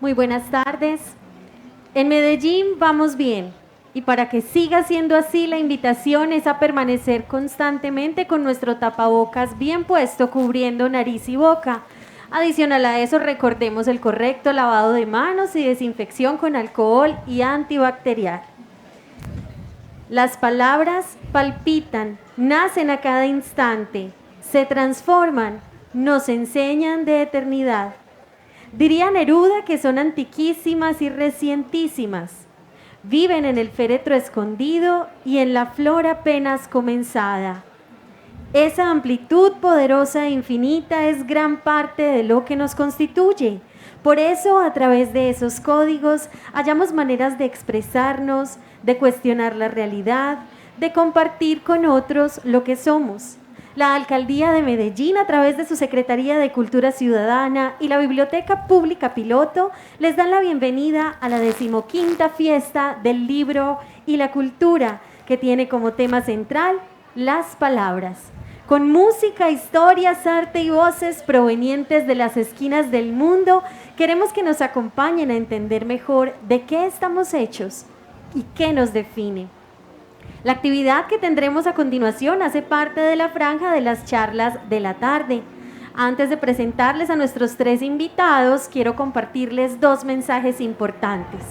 Muy buenas tardes. En Medellín vamos bien y para que siga siendo así la invitación es a permanecer constantemente con nuestro tapabocas bien puesto cubriendo nariz y boca. Adicional a eso recordemos el correcto lavado de manos y desinfección con alcohol y antibacterial. Las palabras palpitan, nacen a cada instante, se transforman, nos enseñan de eternidad. Diría Neruda que son antiquísimas y recientísimas. Viven en el féretro escondido y en la flor apenas comenzada. Esa amplitud poderosa e infinita es gran parte de lo que nos constituye. Por eso, a través de esos códigos, hallamos maneras de expresarnos, de cuestionar la realidad, de compartir con otros lo que somos. La Alcaldía de Medellín, a través de su Secretaría de Cultura Ciudadana y la Biblioteca Pública Piloto, les dan la bienvenida a la 15ª Fiesta del Libro y la Cultura, que tiene como tema central las palabras. Con música, historias, arte y voces provenientes de las esquinas del mundo, queremos que nos acompañen a entender mejor de qué estamos hechos y qué nos define. La actividad que tendremos a continuación hace parte de la franja de las charlas de la tarde. Antes de presentarles a nuestros 3 invitados, quiero compartirles 2 mensajes importantes.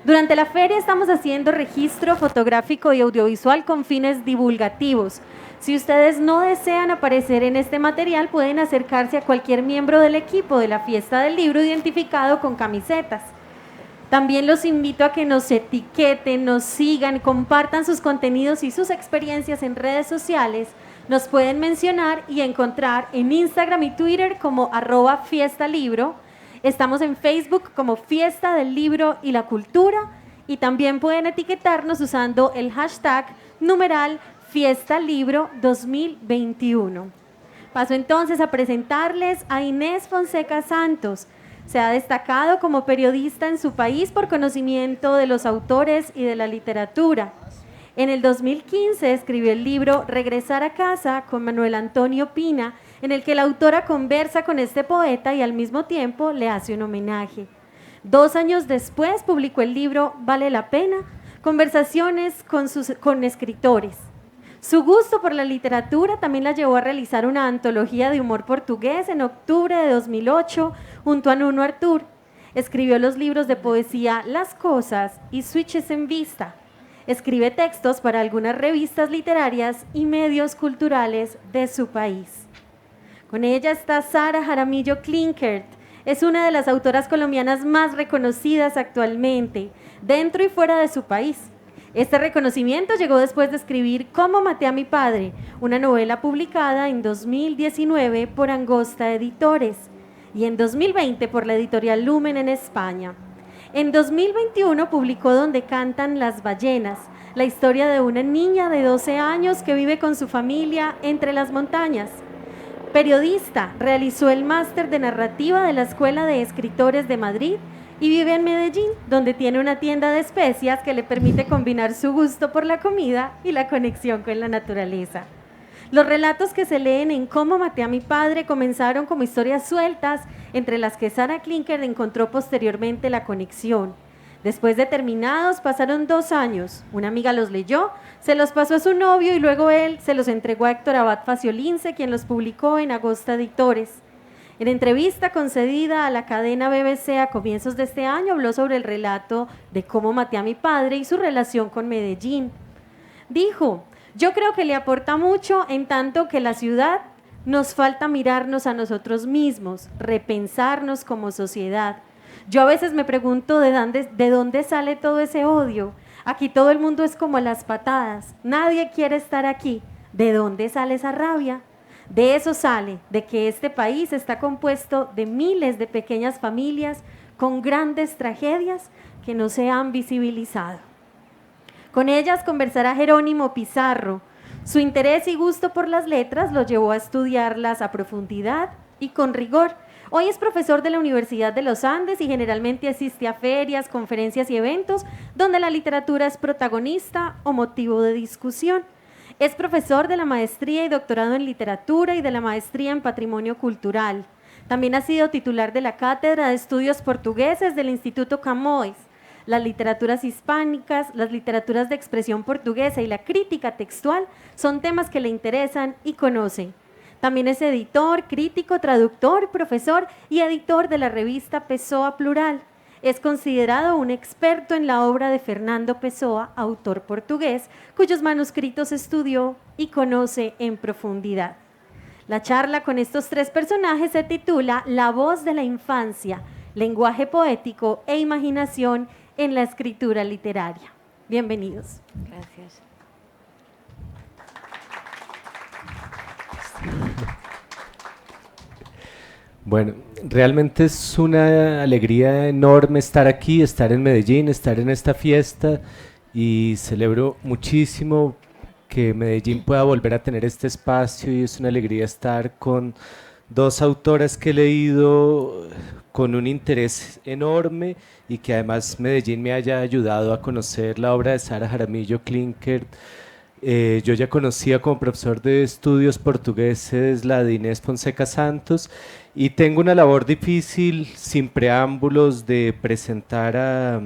Durante la feria estamos haciendo registro fotográfico y audiovisual con fines divulgativos. Si ustedes no desean aparecer en este material, pueden acercarse a cualquier miembro del equipo de la Fiesta del Libro identificado con camisetas. También los invito a que nos etiqueten, nos sigan, compartan sus contenidos y sus experiencias en redes sociales. Nos pueden mencionar y encontrar en Instagram y Twitter como @fiestalibro. Estamos en Facebook como Fiesta del Libro y la Cultura y también pueden etiquetarnos usando el hashtag numeral Fiesta Libro 2021. Paso entonces a presentarles a Inés Fonseca Santos. Se ha destacado como periodista en su país por conocimiento de los autores y de la literatura. En el 2015 escribió el libro Regresar a casa con Manuel Antonio Pina, en el que la autora conversa con este poeta y al mismo tiempo le hace un homenaje. 2 años después publicó el libro Vale la pena, conversaciones con escritores. Su gusto por la literatura también la llevó a realizar una antología de humor portugués en octubre de 2008 junto a Nuno Artur. Escribió los libros de poesía Las Cosas y Switches en Vista. Escribe textos para algunas revistas literarias y medios culturales de su país. Con ella está Sara Jaramillo Klinkert. Es una de las autoras colombianas más reconocidas actualmente, dentro y fuera de su país. Este reconocimiento llegó después de escribir Cómo maté a mi padre, una novela publicada en 2019 por Angosta Editores y en 2020 por la editorial Lumen en España. En 2021 publicó Donde cantan las ballenas, la historia de una niña de 12 años que vive con su familia entre las montañas. Periodista, realizó el máster de narrativa de la Escuela de Escritores de Madrid y vive en Medellín, donde tiene una tienda de especias que le permite combinar su gusto por la comida y la conexión con la naturaleza. Los relatos que se leen en Cómo maté a mi padre comenzaron como historias sueltas, entre las que Sara Klinkert encontró posteriormente la conexión. Después de terminados, pasaron 2 años. Una amiga los leyó, se los pasó a su novio y luego él se los entregó a Héctor Abad Faciolince, quien los publicó en Agosta Editores. En entrevista concedida a la cadena BBC a comienzos de este año, habló sobre el relato de Cómo maté a mi padre y su relación con Medellín. Dijo: yo creo que le aporta mucho en tanto que la ciudad nos falta mirarnos a nosotros mismos, repensarnos como sociedad. Yo a veces me pregunto de dónde sale todo ese odio. Aquí todo el mundo es como a las patadas, nadie quiere estar aquí. ¿De dónde sale esa rabia? De eso sale, de que este país está compuesto de miles de pequeñas familias con grandes tragedias que no se han visibilizado. Con ellas conversará Jerónimo Pizarro. Su interés y gusto por las letras lo llevó a estudiarlas a profundidad y con rigor. Hoy es profesor de la Universidad de los Andes y generalmente asiste a ferias, conferencias y eventos donde la literatura es protagonista o motivo de discusión. Es profesor de la maestría y doctorado en literatura y de la maestría en patrimonio cultural. También ha sido titular de la Cátedra de Estudios Portugueses del Instituto Camões. Las literaturas hispánicas, las literaturas de expresión portuguesa y la crítica textual son temas que le interesan y conoce. También es editor, crítico, traductor, profesor y editor de la revista Pessoa Plural. Es considerado un experto en la obra de Fernando Pessoa, autor portugués, cuyos manuscritos estudió y conoce en profundidad. La charla con estos tres personajes se titula La voz de la infancia, lenguaje poético e imaginación en la escritura literaria. Bienvenidos. Gracias. Bueno, realmente es una alegría enorme estar aquí, estar en Medellín, estar en esta fiesta y celebro muchísimo que Medellín pueda volver a tener este espacio y es una alegría estar con dos autoras que he leído con un interés enorme y que además Medellín me haya ayudado a conocer la obra de Sara Jaramillo Klinkert. Yo ya conocía como profesor de estudios portugueses la de Inés Fonseca Santos y tengo una labor difícil, sin preámbulos, de presentar a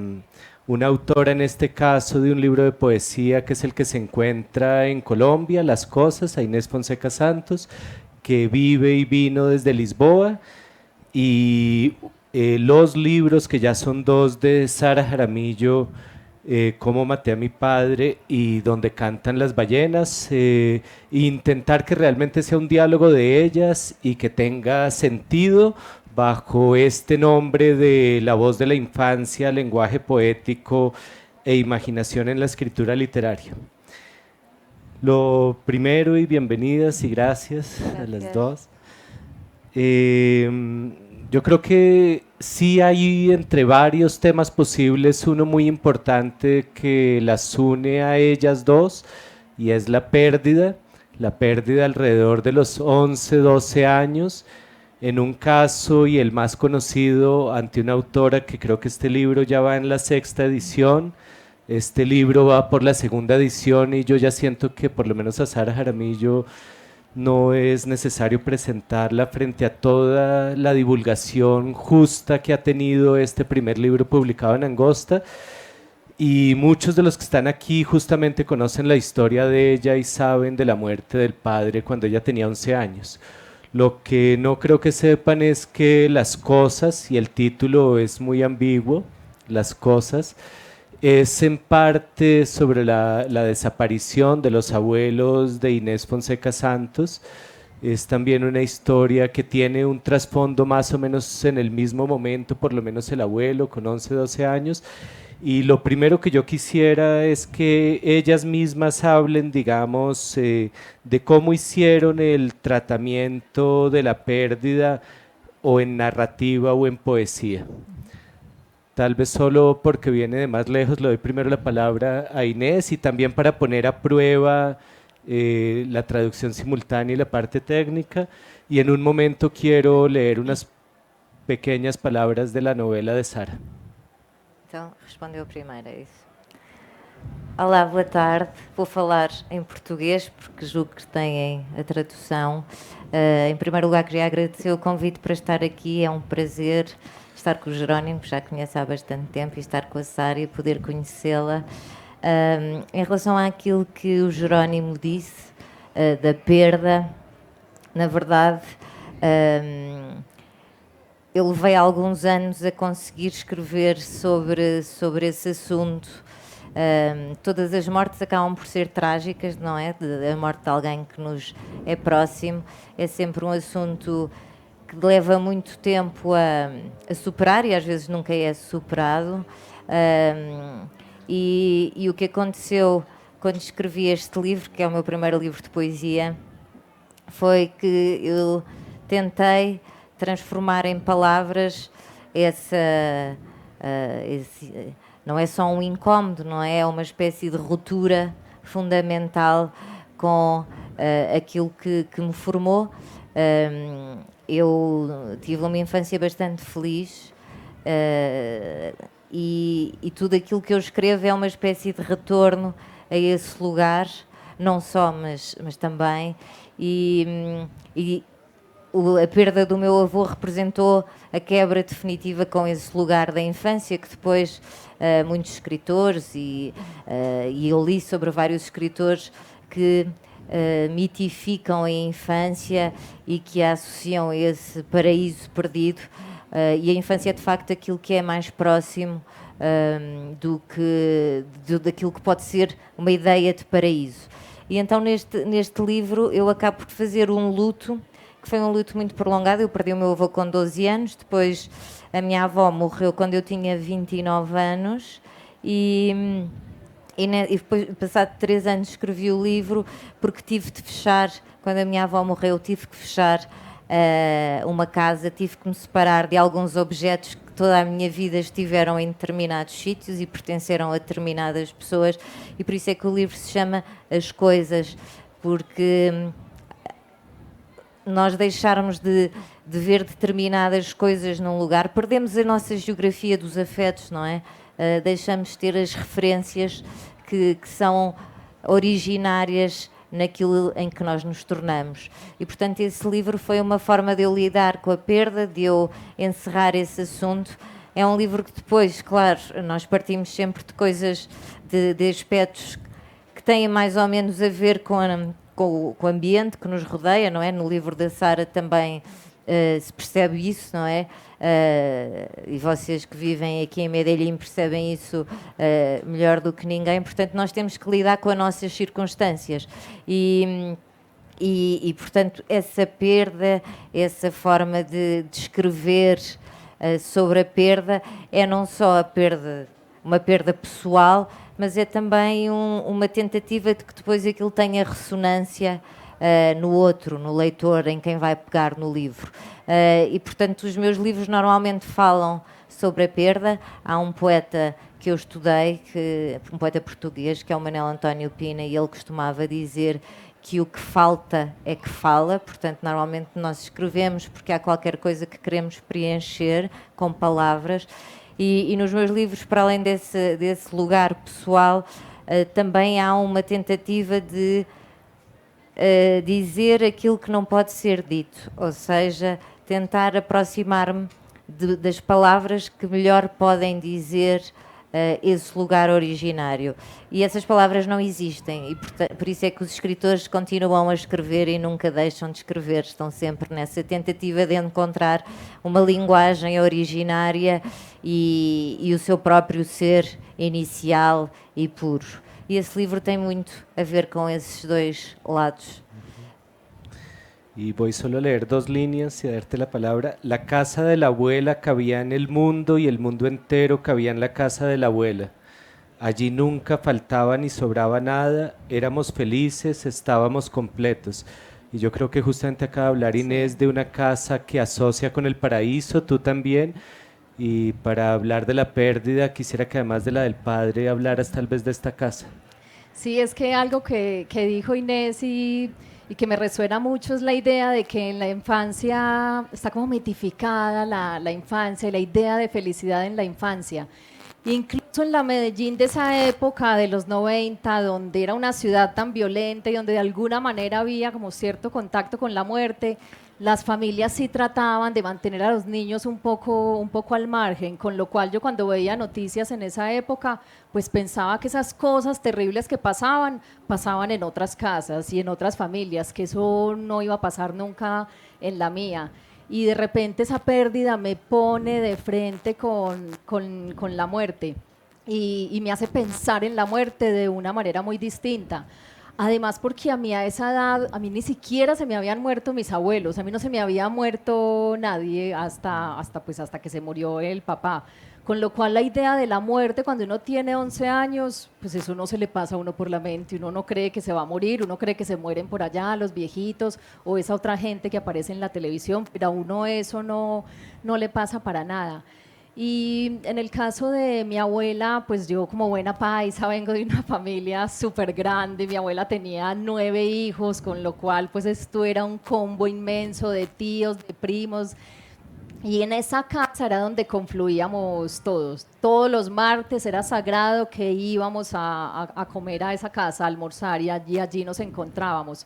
una autora, en este caso de un libro de poesía que es el que se encuentra en Colombia, Las Cosas, a Inés Fonseca Santos, que vive y vino desde Lisboa, y los libros que ya son dos de Sara Jaramillo, Cómo maté a mi padre y Donde cantan las ballenas, intentar que realmente sea un diálogo de ellas y que tenga sentido bajo este nombre de La voz de la infancia, lenguaje poético e imaginación en la escritura literaria. Lo primero, y bienvenidas y gracias a las dos. Yo creo que sí hay entre varios temas posibles uno muy importante que las une a ellas dos y es la pérdida alrededor de los 11, 12 años, en un caso y el más conocido ante una autora que creo que este libro ya va en la 6ª edición. Este libro va por la 2ª edición y yo ya siento que por lo menos a Sara Jaramillo no es necesario presentarla frente a toda la divulgación justa que ha tenido este primer libro publicado en Angosta, y muchos de los que están aquí justamente conocen la historia de ella y saben de la muerte del padre cuando ella tenía 11 años. Lo que no creo que sepan es que Las Cosas, y el título es muy ambiguo, Las Cosas, es en parte sobre la desaparición de los abuelos de Inés Fonseca Santos. Es también una historia que tiene un trasfondo más o menos en el mismo momento, por lo menos el abuelo con 11, 12 años. Y lo primero que yo quisiera es que ellas mismas hablen, digamos, de cómo hicieron el tratamiento de la pérdida, o en narrativa o en poesía. Tal vez solo porque viene de más lejos le doy primero la palabra a Inés, y también para poner a prueba la traducción simultánea y la parte técnica, y en un momento quiero leer unas pequeñas palabras de la novela de Sara. Então, respondeu primeiro, é isso. Olá, boa tarde. Vou falar em português porque julgo que têm a tradução. Em primeiro lugar, queria agradecer o convite para estar aqui. É um prazer estar com o Jerónimo, que já conheço há bastante tempo, e estar com a Sara e poder conhecê-la. Em relação àquilo que o Jerónimo disse, da perda, na verdade, eu levei alguns anos a conseguir escrever sobre esse assunto. Todas as mortes acabam por ser trágicas, não é? A morte de alguém que nos é próximo é sempre um assunto que leva muito tempo a superar, e às vezes nunca é superado. E o que aconteceu quando escrevi este livro, que é o meu primeiro livro de poesia, foi que eu tentei transformar em palavras não é só um incómodo, não é? É uma espécie de ruptura fundamental com aquilo que me formou. Eu tive uma infância bastante feliz, e tudo aquilo que eu escrevo é uma espécie de retorno a esse lugar, não só, mas também. E a perda do meu avô representou a quebra definitiva com esse lugar da infância, que depois muitos escritores, e eu li sobre vários escritores que mitificam a infância e que a associam a esse paraíso perdido. E a infância é de facto aquilo que é mais próximo daquilo que pode ser uma ideia de paraíso. E então neste livro eu acabo por fazer um luto, que foi um luto muito prolongado. Eu perdi o meu avô com 12 anos, depois a minha avó morreu quando eu tinha 29 anos e depois, passado 3 anos, escrevi o livro porque tive de fechar, quando a minha avó morreu, tive que fechar uma casa, tive que me separar de alguns objetos que toda a minha vida estiveram em determinados sítios e pertenceram a determinadas pessoas, e por isso é que o livro se chama As Coisas, porque nós deixarmos de ver determinadas coisas num lugar, perdemos a nossa geografia dos afetos, não é? Deixamos de ter as referências que são originárias naquilo em que nós nos tornamos. E, portanto, esse livro foi uma forma de eu lidar com a perda, de eu encerrar esse assunto. É um livro que depois, claro, nós partimos sempre de coisas, de aspectos que têm mais ou menos a ver com o ambiente que nos rodeia, não é? No livro da Sara também se percebe isso, não é? E vocês que vivem aqui em Medellín percebem isso melhor do que ninguém. Portanto, nós temos que lidar com as nossas circunstâncias e portanto, essa perda, essa forma de escrever sobre a perda é não só uma perda pessoal, mas é também uma tentativa de que depois aquilo tenha ressonância no outro, no leitor, em quem vai pegar no livro. E, portanto, os meus livros normalmente falam sobre a perda. Há um poeta que eu estudei, um poeta português, que é o Manuel António Pina, e ele costumava dizer que o que falta é que fala. Portanto, normalmente nós escrevemos porque há qualquer coisa que queremos preencher com palavras. E nos meus livros, para além desse lugar pessoal, também há uma tentativa de dizer aquilo que não pode ser dito, ou seja, tentar aproximar-me das palavras que melhor podem dizer esse lugar originário. E essas palavras não existem, e por isso é que os escritores continuam a escrever e nunca deixam de escrever, estão sempre nessa tentativa de encontrar uma linguagem originária e o seu próprio ser inicial e puro. E esse livro tem muito a ver con esses dois lados. Y voy solo a leer 2 líneas y a darte la palabra. La casa de la abuela cabía en el mundo y el mundo entero cabía en la casa de la abuela. Allí nunca faltaba ni sobraba nada, éramos felices, estábamos completos. Y yo creo que justamente acaba de hablar Inés de una casa que asocia con el paraíso, tú también. Y para hablar de la pérdida, quisiera que además de la del padre hablaras tal vez de esta casa. Sí, es que algo que dijo Inés y que me resuena mucho es la idea de que en la infancia está como mitificada la infancia y la idea de felicidad en la infancia. Incluso en la Medellín de esa época, de los 90, donde era una ciudad tan violenta y donde de alguna manera había como cierto contacto con la muerte, las familias sí trataban de mantener a los niños un poco al margen, con lo cual yo cuando veía noticias en esa época, pues pensaba que esas cosas terribles que pasaban en otras casas y en otras familias, que eso no iba a pasar nunca en la mía. Y de repente esa pérdida me pone de frente con la muerte y me hace pensar en la muerte de una manera muy distinta. Además, porque a mí a esa edad, a mí ni siquiera se me habían muerto mis abuelos, a mí no se me había muerto nadie hasta que se murió el papá. Con lo cual la idea de la muerte cuando uno tiene 11 años, pues eso no se le pasa a uno por la mente, uno no cree que se va a morir, uno cree que se mueren por allá los viejitos o esa otra gente que aparece en la televisión, pero a uno eso no le pasa para nada. Y en el caso de mi abuela, pues yo como buena paisa vengo de una familia súper grande, mi abuela tenía 9 hijos, con lo cual pues esto era un combo inmenso de tíos, de primos, y en esa casa era donde confluíamos todos los martes era sagrado que íbamos a comer a esa casa, a almorzar, y allí nos encontrábamos.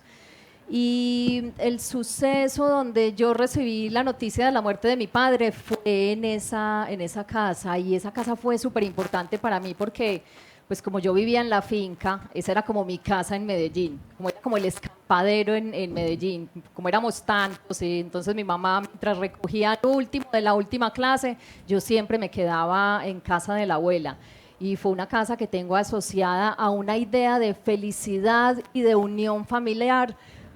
Y el suceso donde yo recibí la noticia de la muerte de mi padre fue en esa casa, y esa casa fue súper importante para mí porque pues como yo vivía en la finca, esa era como mi casa en Medellín, como era como el escampadero en Medellín, como éramos tantos, y entonces mi mamá mientras recogía el último de la última clase, yo siempre me quedaba en casa de la abuela. Y fue una casa que tengo asociada a una idea de felicidad y de unión familiar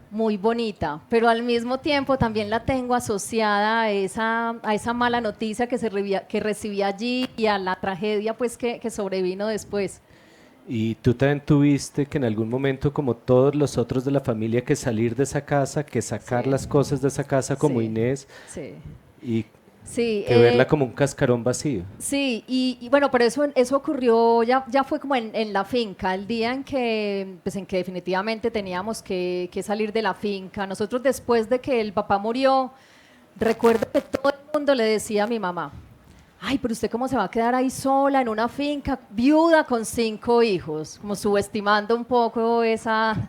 muy bonita, pero al mismo tiempo también la tengo asociada a esa mala noticia que recibí allí y a la tragedia pues que sobrevino después. Y tú también tuviste que en algún momento, como todos los otros de la familia, que salir de esa casa, que sacar Sí. las cosas de esa casa como Sí. Inés Sí. y Sí, que verla como un cascarón vacío. sí, y bueno, pero eso ocurrió, ya fue como en la finca, el día en que, pues en que definitivamente teníamos que salir de la finca. Nosotros después de que el papá murió, recuerdo que todo el mundo le decía a mi mamá, ay, pero usted cómo se va a quedar ahí sola en una finca, viuda con 5 hijos, como subestimando un poco esa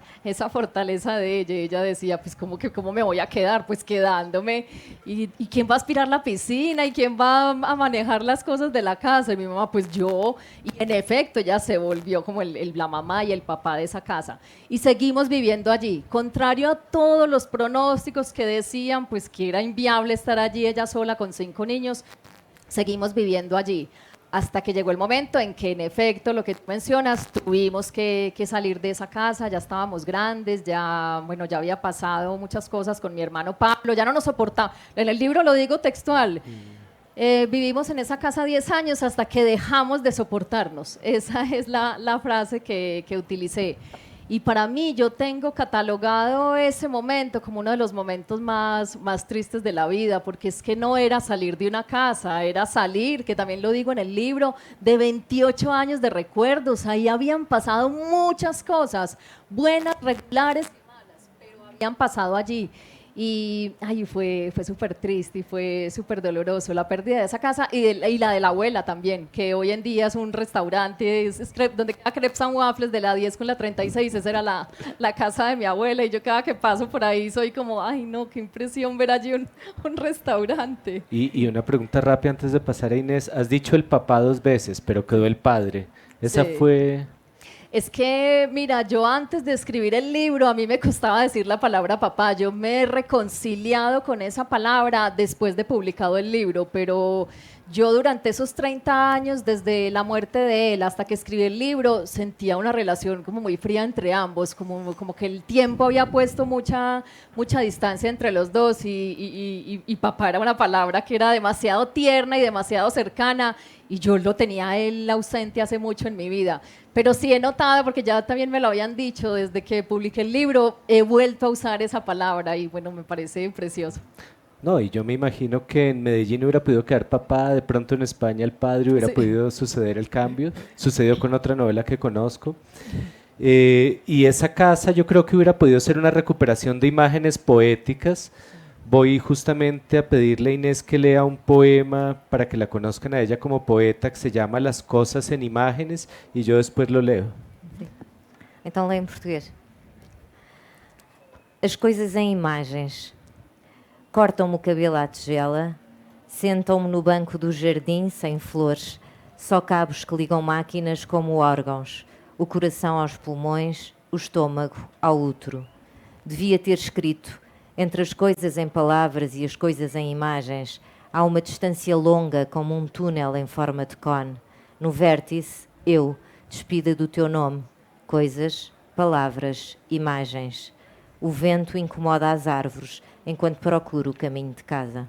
fortaleza de ella. Ella decía, pues cómo me voy a quedar, pues quedándome, y quién va a aspirar la piscina, y quién va a manejar las cosas de la casa, y mi mamá, pues yo, y en efecto ya se volvió como la mamá y el papá de esa casa, y seguimos viviendo allí, contrario a todos los pronósticos que decían, pues que era inviable estar allí ella sola con 5 niños. Seguimos viviendo allí hasta que llegó el momento en que, en efecto, lo que tú mencionas, tuvimos que salir de esa casa, ya estábamos grandes, ya había pasado muchas cosas con mi hermano Pablo, ya no nos soportaba. En el libro lo digo textual. Vivimos en esa casa 10 años hasta que dejamos de soportarnos. Esa es la frase que utilicé. Y para mí, yo tengo catalogado ese momento como uno de los momentos más tristes de la vida, porque es que no era salir de una casa, era salir, que también lo digo en el libro, de 28 años de recuerdos. Ahí habían pasado muchas cosas, buenas, regulares y malas, pero habían pasado allí. Y fue súper triste y fue súper doloroso la pérdida de esa casa y la de la abuela también, que hoy en día es un restaurante donde queda Crepes and Waffles de la 10 con la 36. Esa era la casa de mi abuela, y yo cada que paso por ahí soy como, ay no, qué impresión ver allí un restaurante. Y una pregunta rápida antes de pasar a Inés. Has dicho el papá 2 veces, pero quedó el padre. Esa Sí. fue... Es que, mira, yo antes de escribir el libro, a mí me costaba decir la palabra papá. Yo me he reconciliado con esa palabra después de publicado el libro, pero yo durante esos 30 años, desde la muerte de él hasta que escribí el libro, sentía una relación como muy fría entre ambos, como que el tiempo había puesto mucha distancia entre los dos, y papá era una palabra que era demasiado tierna y demasiado cercana, y yo lo tenía a él ausente hace mucho en mi vida. Pero sí he notado, porque ya también me lo habían dicho, desde que publiqué el libro, he vuelto a usar esa palabra, y bueno, me parece precioso. No, y yo me imagino que en Medellín hubiera podido quedar papá, de pronto en España el padre, hubiera Sí. podido suceder el cambio. Sucedió con otra novela que conozco. Y esa casa yo creo que hubiera podido ser una recuperación de imágenes poéticas. Voy justamente a pedirle a Inés que lea un poema para que la conozcan a ella como poeta, que se llama Las cosas en imágenes, y yo después lo leo. Então leio em português. As coisas em imagens. Cortam-me o cabelo à tigela, sentam-me no banco do jardim sem flores, só cabos que ligam máquinas como órgãos, o coração aos pulmões, o estômago ao útero. Devia ter escrito, entre as coisas em palavras e as coisas em imagens, há uma distância longa como um túnel em forma de cone. No vértice, eu, despida do teu nome, coisas, palavras, imagens. O vento incomoda as árvores enquanto procuro o caminho de casa.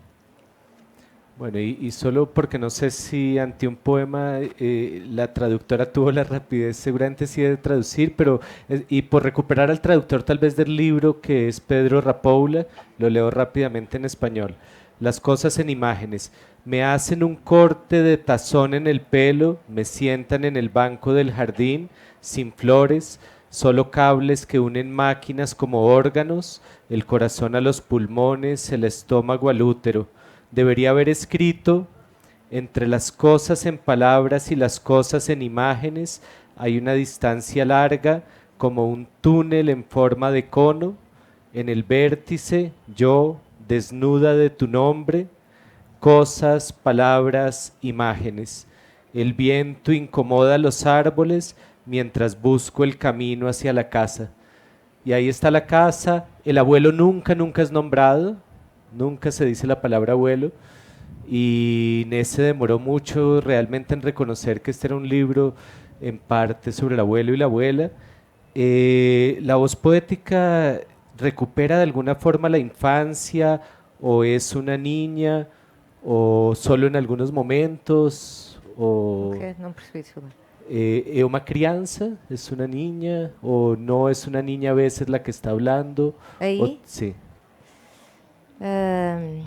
Bueno, y solo porque no sé si ante un poema la traductora tuvo la rapidez, seguramente sí de traducir, pero y por recuperar al traductor tal vez del libro, que es Pedro Rapoula, lo leo rápidamente en español. Las cosas en imágenes. Me hacen un corte de tazón en el pelo, me sientan en el banco del jardín, sin flores, solo cables que unen máquinas como órganos, el corazón a los pulmones, el estómago al útero. Debería haber escrito, entre las cosas en palabras y las cosas en imágenes hay una distancia larga como un túnel en forma de cono, en el vértice, yo, desnuda de tu nombre, cosas, palabras, imágenes. El viento incomoda los árboles mientras busco el camino hacia la casa. Y ahí está la casa, el abuelo nunca es nombrado, nunca se dice la palabra abuelo, y Inés se demoró mucho realmente en reconocer que este era un libro en parte sobre el abuelo y la abuela. ¿La voz poética recupera de alguna forma la infancia o es una niña o solo en algunos momentos? O, Ok, não percebi, desculpa. ¿es una crianza? ¿Es una niña? ¿O no es una niña a veces la que está hablando? Aí? Sí. Ahm,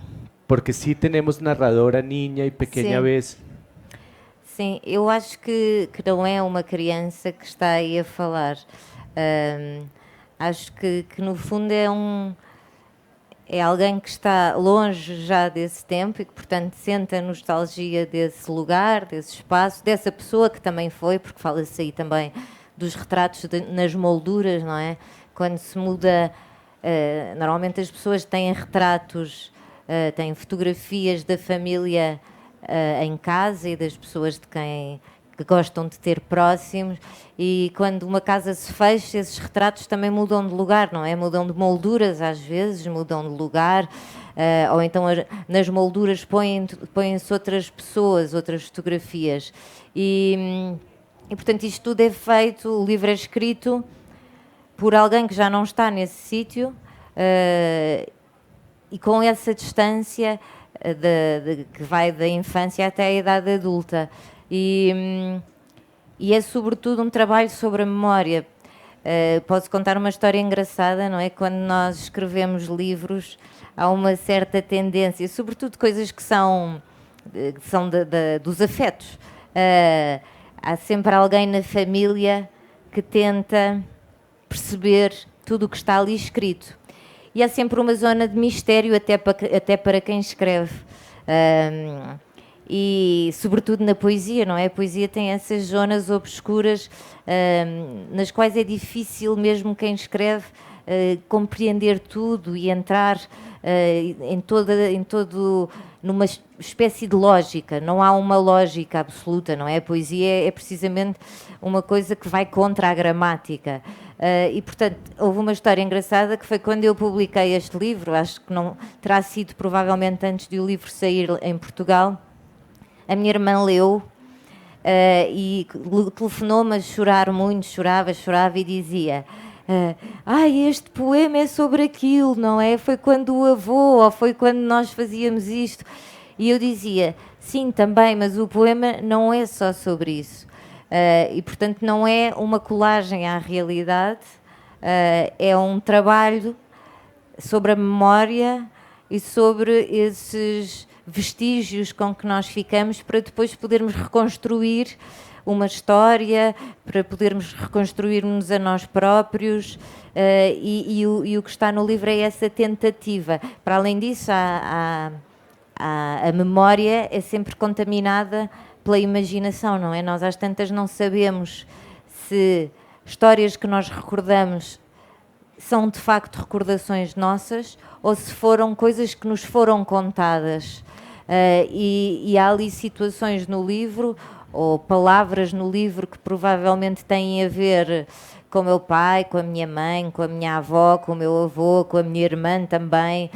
Porque sí tenemos narradora niña y pequeña a Sim. veces. Sim, eu acho que não é uma criança que está aí a falar. Acho que no fundo é alguém que está longe já desse tempo e que, portanto, sente a nostalgia desse lugar, desse espaço, dessa pessoa que também foi, porque fala-se aí também dos retratos nas molduras, não é? Quando se muda, normalmente as pessoas têm retratos, têm fotografias da família em casa e das pessoas de quem que gostam de ter próximos, e quando uma casa se fecha, esses retratos também mudam de lugar, não é? Mudam de molduras às vezes, mudam de lugar, ou então nas molduras põem-se outras pessoas, outras fotografias. E portanto isto tudo é feito, o livro é escrito por alguém que já não está nesse sítio, e com essa distância que vai da infância até a idade adulta. E é sobretudo um trabalho sobre a memória. Posso contar uma história engraçada, não é? Quando nós escrevemos livros, há uma certa tendência, sobretudo coisas que são dos afetos. Há sempre alguém na família que tenta perceber tudo o que está ali escrito. E há sempre uma zona de mistério até para quem escreve. E sobretudo na poesia, não é? A poesia tem essas zonas obscuras nas quais é difícil mesmo quem escreve compreender tudo e entrar numa espécie de lógica. Não há uma lógica absoluta, não é? A poesia é precisamente uma coisa que vai contra a gramática. E, portanto, houve uma história engraçada que foi quando eu publiquei este livro, acho que não terá sido provavelmente antes de o livro sair em Portugal. A minha irmã leu e telefonou-me a chorar muito, chorava e dizia: este poema é sobre aquilo, não é? Foi quando o avô, ou foi quando nós fazíamos isto. E eu dizia: sim, também, mas o poema não é só sobre isso. E, portanto, não é uma colagem à realidade, é um trabalho sobre a memória e sobre esses vestígios com que nós ficamos para depois podermos reconstruir uma história, para podermos reconstruir-nos a nós próprios, e o que está no livro é essa tentativa. Para além disso, a memória é sempre contaminada pela imaginação, não é? Nós às tantas não sabemos se histórias que nós recordamos são de facto recordações nossas ou se foram coisas que nos foram contadas. E há ali situações no livro ou palavras no livro que provavelmente têm a ver com o meu pai, com a minha mãe, com a minha avó, com o meu avô, com a minha irmã também,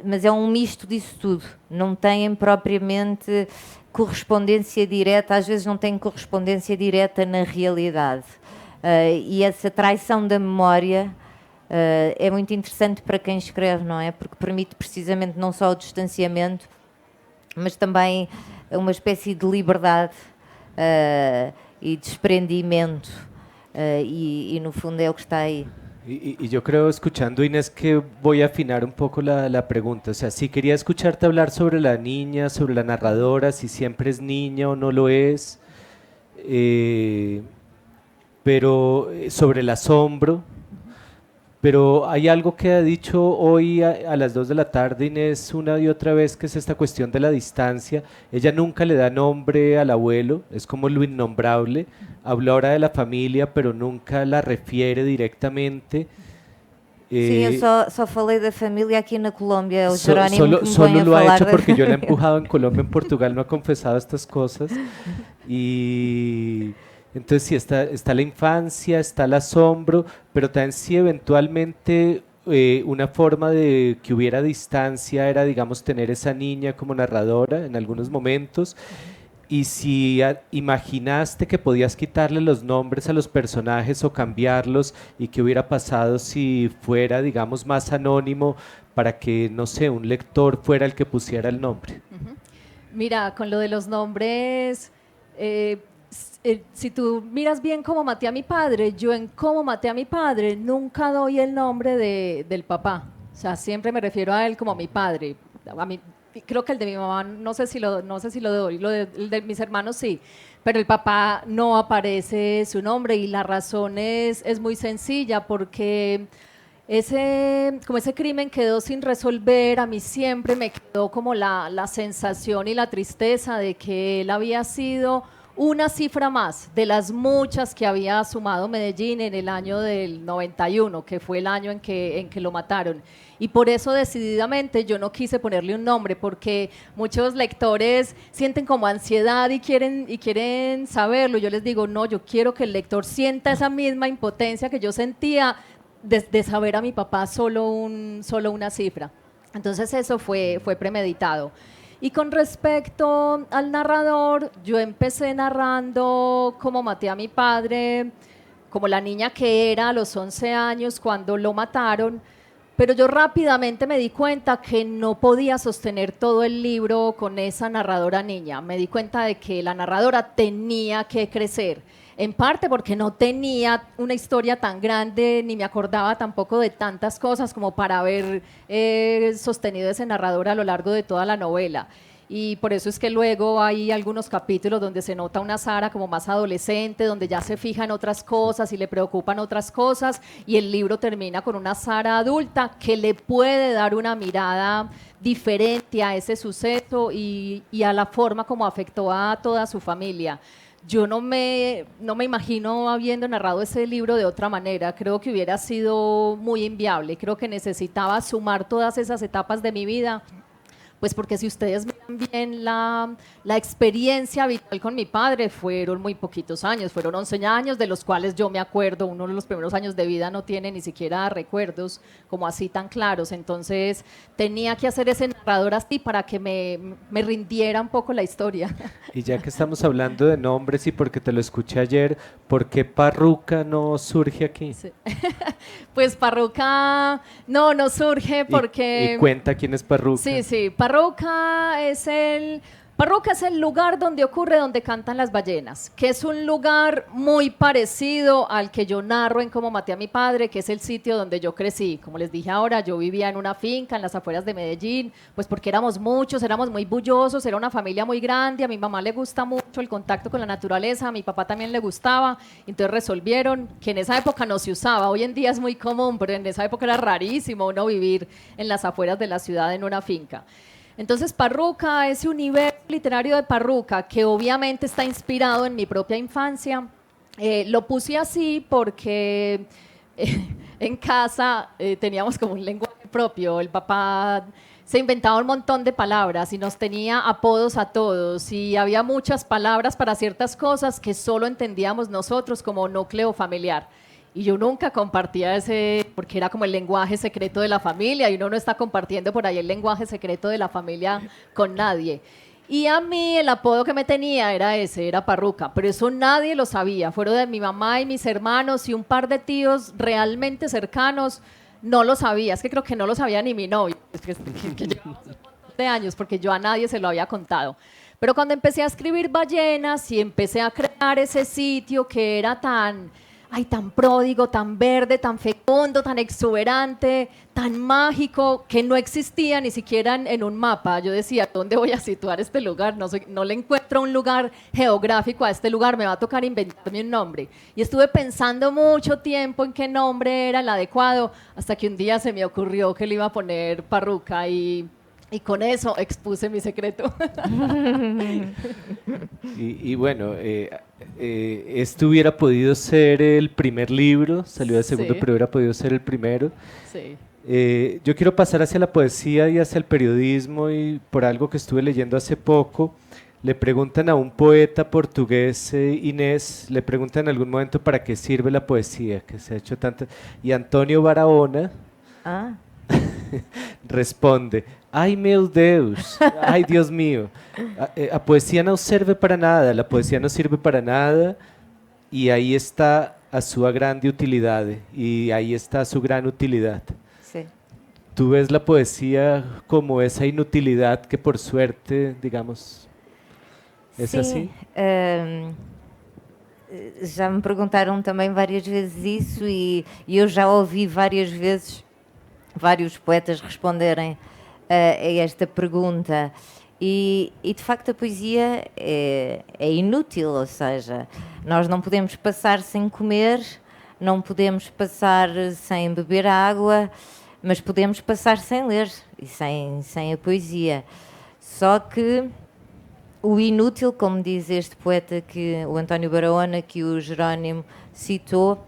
mas é um misto disso tudo. Não têm propriamente correspondência direta, às vezes não têm correspondência direta na realidade. E essa traição da memória é muito interessante para quem escreve, não é? Porque permite precisamente não só o distanciamento, mas também uma espécie de liberdade y desprendimiento, y no fundo es lo que está ahí. Y yo creo, escuchando Inés, que voy a afinar un poco la pregunta. O sea, sí quería escucharte hablar sobre la niña, sobre la narradora, si siempre es niña o no lo es, pero sobre el asombro, Pero hay algo que ha dicho hoy a las 2 de la tarde Inés una y otra vez, que es esta cuestión de la distancia. Ella nunca le da nombre al abuelo, es como lo innombrable. Habla ahora de la familia, pero nunca la refiere directamente. Sim, eu só falei da família aqui na Colômbia. O Jerónimo solo que me solo põe a lo ha falar hecho da... porque yo la he empujado en Colombia, en Portugal no ha confesado estas cosas. Y entonces sí, está la infancia, está el asombro, pero también si eventualmente una forma de que hubiera distancia era, digamos, tener esa niña como narradora en algunos momentos. Y si imaginaste que podías quitarle los nombres a los personajes o cambiarlos, y qué hubiera pasado si fuera, digamos, más anónimo, para que, no sé, un lector fuera el que pusiera el nombre. Mira, con lo de los nombres, si tú miras bien cómo maté a mi padre, yo en cómo maté a mi padre nunca doy el nombre del papá. O sea, siempre me refiero a él como mi padre. A mí, creo que el de mi mamá no sé si lo doy, el de mis hermanos sí, pero el papá no aparece su nombre, y la razón es muy sencilla, porque como ese crimen quedó sin resolver, a mí siempre me quedó como la sensación y la tristeza de que él había sido una cifra más de las muchas que había sumado Medellín en el año del 91, que fue el año en que lo mataron. Y por eso decididamente yo no quise ponerle un nombre, porque muchos lectores sienten como ansiedad y quieren saberlo. Yo les digo, no, yo quiero que el lector sienta esa misma impotencia que yo sentía de saber a mi papá solo una cifra. Entonces eso fue premeditado. Y con respecto al narrador, yo empecé narrando cómo maté a mi padre, como la niña que era a los 11 años cuando lo mataron, pero yo rápidamente me di cuenta que no podía sostener todo el libro con esa narradora niña. Me di cuenta de que la narradora tenía que crecer, en parte porque no tenía una historia tan grande, ni me acordaba tampoco de tantas cosas como para haber sostenido ese narrador a lo largo de toda la novela. Y por eso es que luego hay algunos capítulos donde se nota una Sara como más adolescente, donde ya se fija en otras cosas y le preocupan otras cosas, y el libro termina con una Sara adulta que le puede dar una mirada diferente a ese suceso y a la forma como afectó a toda su familia. Yo no me imagino habiendo narrado ese libro de otra manera. Creo que hubiera sido muy inviable. Creo que necesitaba sumar todas esas etapas de mi vida, pues porque si ustedes miran bien la experiencia vital con mi padre, fueron muy poquitos años, fueron 11 años, de los cuales yo me acuerdo. Uno de los primeros años de vida no tiene ni siquiera recuerdos como así tan claros. Entonces tenía que hacer ese narrador así para que me rindiera un poco la historia. Y ya que estamos hablando de nombres, y porque te lo escuché ayer, ¿por qué Parruca no surge aquí? Sí. Pues Parruca no surge porque... Y cuenta quién es Parruca. Sí, Parruca es el lugar donde cantan las ballenas, que es un lugar muy parecido al que yo narro en Cómo maté a mi padre, que es el sitio donde yo crecí. Como les dije ahora, yo vivía en una finca en las afueras de Medellín, pues porque éramos muchos, éramos muy bullosos, era una familia muy grande, a mi mamá le gusta mucho el contacto con la naturaleza, a mi papá también le gustaba, entonces resolvieron que en esa época no se usaba, hoy en día es muy común, pero en esa época era rarísimo uno vivir en las afueras de la ciudad en una finca. Entonces Parruca, ese universo literario de Parruca, que obviamente está inspirado en mi propia infancia, lo puse así porque en casa teníamos como un lenguaje propio. El papá se inventaba un montón de palabras y nos tenía apodos a todos, y había muchas palabras para ciertas cosas que solo entendíamos nosotros como núcleo familiar. Y yo nunca compartía ese, porque era como el lenguaje secreto de la familia, y uno no está compartiendo por ahí el lenguaje secreto de la familia con nadie. Y a mí el apodo que me tenía era Parruca, pero eso nadie lo sabía. Fueron de mi mamá y mis hermanos y un par de tíos realmente cercanos, no lo sabía. Es que creo que no lo sabía ni mi novio, que llevamos un montón de años, porque yo a nadie se lo había contado. Pero cuando empecé a escribir ballenas y empecé a crear ese sitio que era tan... ay, tan pródigo, tan verde, tan fecundo, tan exuberante, tan mágico, que no existía ni siquiera en un mapa. Yo decía, ¿dónde voy a situar este lugar? No le encuentro un lugar geográfico a este lugar, me va a tocar inventarme un nombre. Y estuve pensando mucho tiempo en qué nombre era el adecuado, hasta que un día se me ocurrió que le iba a poner Parrucca y con eso expuse mi secreto. Y bueno, este hubiera podido ser el primer libro, salió de segundo, Sí. pero hubiera podido ser el primero. Sí. Yo quiero pasar hacia la poesía y hacia el periodismo, y por algo que estuve leyendo hace poco, le preguntan a un poeta portugués, Inés, le preguntan en algún momento para qué sirve la poesía, que se ha hecho tanto, y Antonio Barahona Ah, responde: ai meu Deus, ai Dios mío, a poesía no sirve para nada, la poesía no sirve para nada, y ahí está a su grande utilidad, y ahí está su gran utilidad. sim. ¿Tú ves la poesía como esa inutilidad que por suerte, digamos, es Sim, así? Já me perguntaram também várias vezes isso e eu já ouvi várias vezes vários poetas responderem a esta pergunta. E de facto a poesia é inútil, ou seja, nós não podemos passar sem comer, não podemos passar sem beber água, mas podemos passar sem ler e sem a poesia. Só que o inútil, como diz este poeta, o António Barahona, que o Jerónimo citou,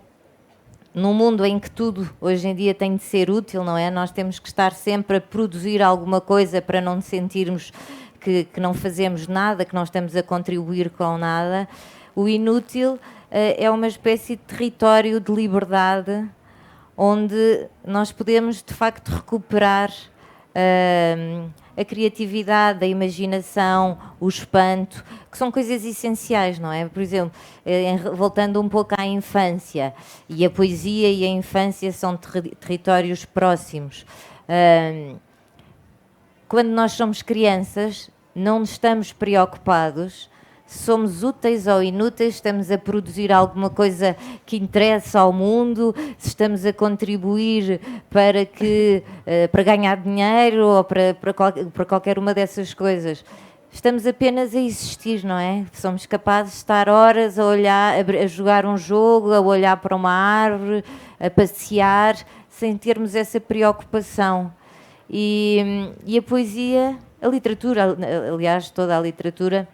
num mundo em que tudo hoje em dia tem de ser útil, não é? Nós temos que estar sempre a produzir alguma coisa para não sentirmos que não fazemos nada, que não estamos a contribuir com nada. O inútil é uma espécie de território de liberdade onde nós podemos de facto recuperar a criatividade, a imaginação, o espanto, que são coisas essenciais, não é? Por exemplo, voltando um pouco à infância, e a poesia e a infância são territórios próximos. Quando nós somos crianças, não estamos preocupados se somos úteis ou inúteis, estamos a produzir alguma coisa que interessa ao mundo, se estamos a contribuir para ganhar dinheiro ou para qualquer uma dessas coisas. Estamos apenas a existir, não é? Somos capazes de estar horas a olhar, a jogar um jogo, a olhar para uma árvore, a passear, sem termos essa preocupação. E a poesia, a literatura, aliás, toda a literatura,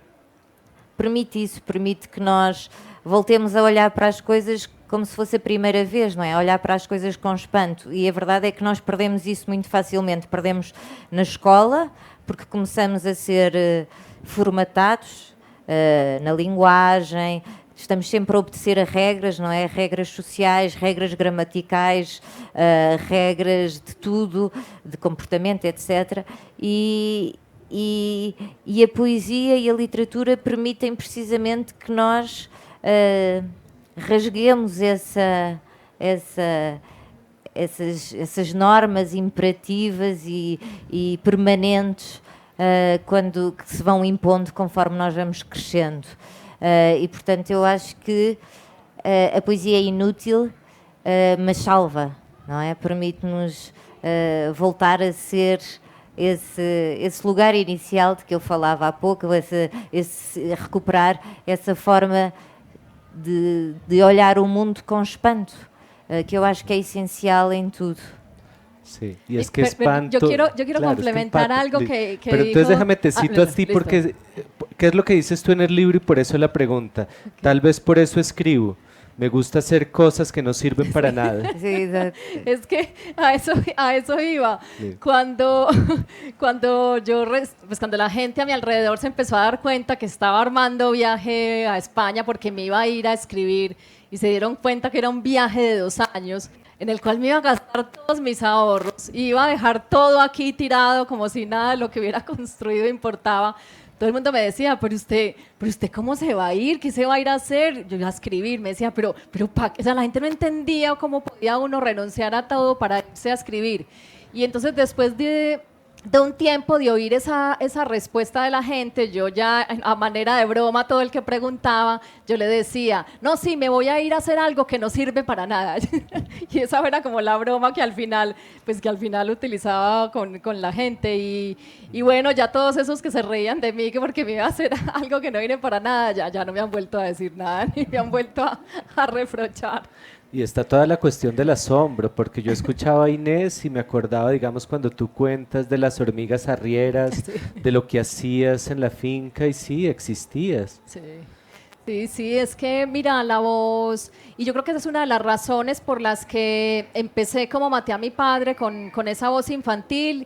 permite isso, permite que nós voltemos a olhar para as coisas como se fosse a primeira vez, não é? A olhar para as coisas com espanto. E a verdade é que nós perdemos isso muito facilmente. Perdemos na escola, porque começamos a ser formatados na linguagem, estamos sempre a obedecer a regras, não é? Regras sociais, regras gramaticais, regras de tudo, de comportamento, etc. E a poesia e a literatura permitem precisamente que nós rasguemos essas normas imperativas e permanentes que se vão impondo conforme nós vamos crescendo. E portanto eu acho que a poesia é inútil, mas salva, não é? Permite-nos voltar a ser esse lugar inicial de que eu falava há pouco, recuperar essa forma de olhar o mundo com espanto, que eu acho que é essencial em tudo. Sí, y es que espanto... Yo quiero complementar algo que pero dijo... entonces déjame te cito a ti, listo. porque ¿qué es lo que dices tú en el libro? Y por eso la pregunta. Okay. Tal vez por eso escribo. Me gusta hacer cosas que no sirven para nada. Sí, exacto. Es que a eso iba. Sí. Cuando la gente a mi alrededor se empezó a dar cuenta que estaba armando viaje a España porque me iba a ir a escribir y se dieron cuenta que era un viaje de 2 años en el cual me iba a gastar todos mis ahorros y iba a dejar todo aquí tirado como si nada de lo que hubiera construido importaba. Todo el mundo me decía, pero usted ¿cómo se va a ir? ¿Qué se va a ir a hacer? Yo iba a escribir, me decía, pero o sea, la gente no entendía cómo podía uno renunciar a todo para irse a escribir. Y entonces después de de un tiempo de oír esa respuesta de la gente, yo ya a manera de broma, todo el que preguntaba, yo le decía, no, sí, me voy a ir a hacer algo que no sirve para nada. Y esa era como la broma que al final, pues que al final utilizaba con la gente. Y bueno, ya todos esos que se reían de mí, que porque me iba a hacer algo que no viene para nada, ya no me han vuelto a decir nada, ni me han vuelto a reprochar. Y está toda la cuestión del asombro, porque yo escuchaba a Inés y me acordaba, digamos, cuando tú cuentas de las hormigas arrieras, Sí. de lo que hacías en la finca, y sí, existías. Sí. Sí, sí, es que mira, la voz, y yo creo que esa es una de las razones por las que empecé como maté a mi padre con esa voz infantil,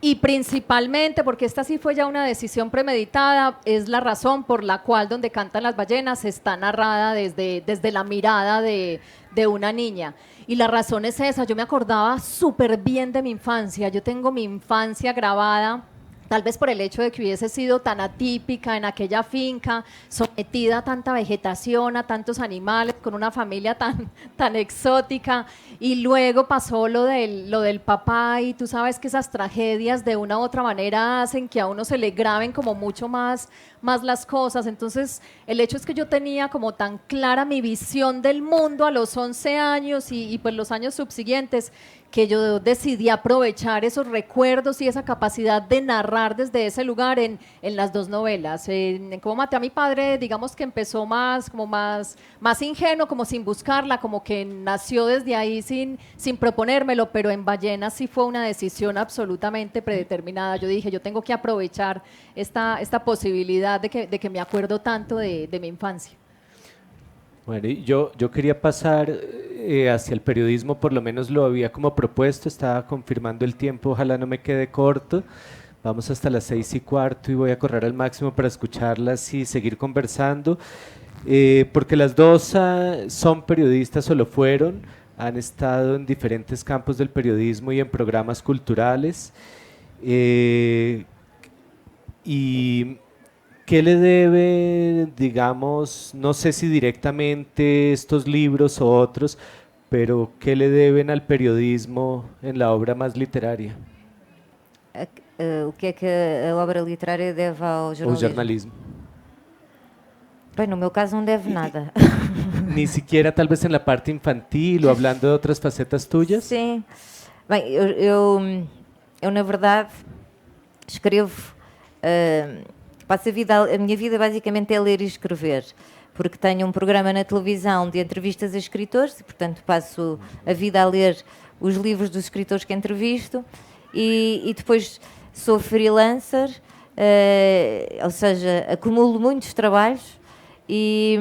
y principalmente porque esta sí fue ya una decisión premeditada, es la razón por la cual Donde cantan las ballenas está narrada desde la mirada de una niña. Y la razón es esa, yo me acordaba súper bien de mi infancia, yo tengo mi infancia grabada. Tal vez por el hecho de que hubiese sido tan atípica en aquella finca, sometida a tanta vegetación, a tantos animales, con una familia tan exótica. Y luego pasó lo del papá, y tú sabes que esas tragedias de una u otra manera hacen que a uno se le graben como mucho más las cosas. Entonces, el hecho es que yo tenía como tan clara mi visión del mundo a los 11 años y pues los años subsiguientes, que yo decidí aprovechar esos recuerdos y esa capacidad de narrar desde ese lugar en las dos novelas. En Cómo maté a mi padre, digamos que empezó más ingenuo, como sin buscarla, como que nació desde ahí sin proponérmelo, pero en Ballenas sí fue una decisión absolutamente predeterminada. Yo dije, yo tengo que aprovechar esta posibilidad de que me acuerdo tanto de mi infancia. Bueno, y yo quería pasar hacia el periodismo, por lo menos lo había como propuesto, estaba confirmando el tiempo, ojalá no me quede corto. Vamos hasta las 6:15 y voy a correr al máximo para escucharlas y seguir conversando, porque las dos son periodistas o lo fueron, han estado en diferentes campos del periodismo y en programas culturales. Y ¿qué le debe, digamos, no sé si directamente estos libros o otros, pero qué le deben al periodismo en la obra más literaria O que é que a obra literária deve ao o jornalismo? jornalismo? Bem, no meu caso não deve nada. Ni siquiera tal vez en la parte infantil o hablando de otras facetas tuyas. Sim. Bem, eu na verdade escrevo, passo a minha vida basicamente é ler e escrever, porque tenho um programa na televisão de entrevistas a escritores e, portanto, passo a vida a ler os livros dos escritores que entrevisto e depois sou freelancer, ou seja, acumulo muitos trabalhos e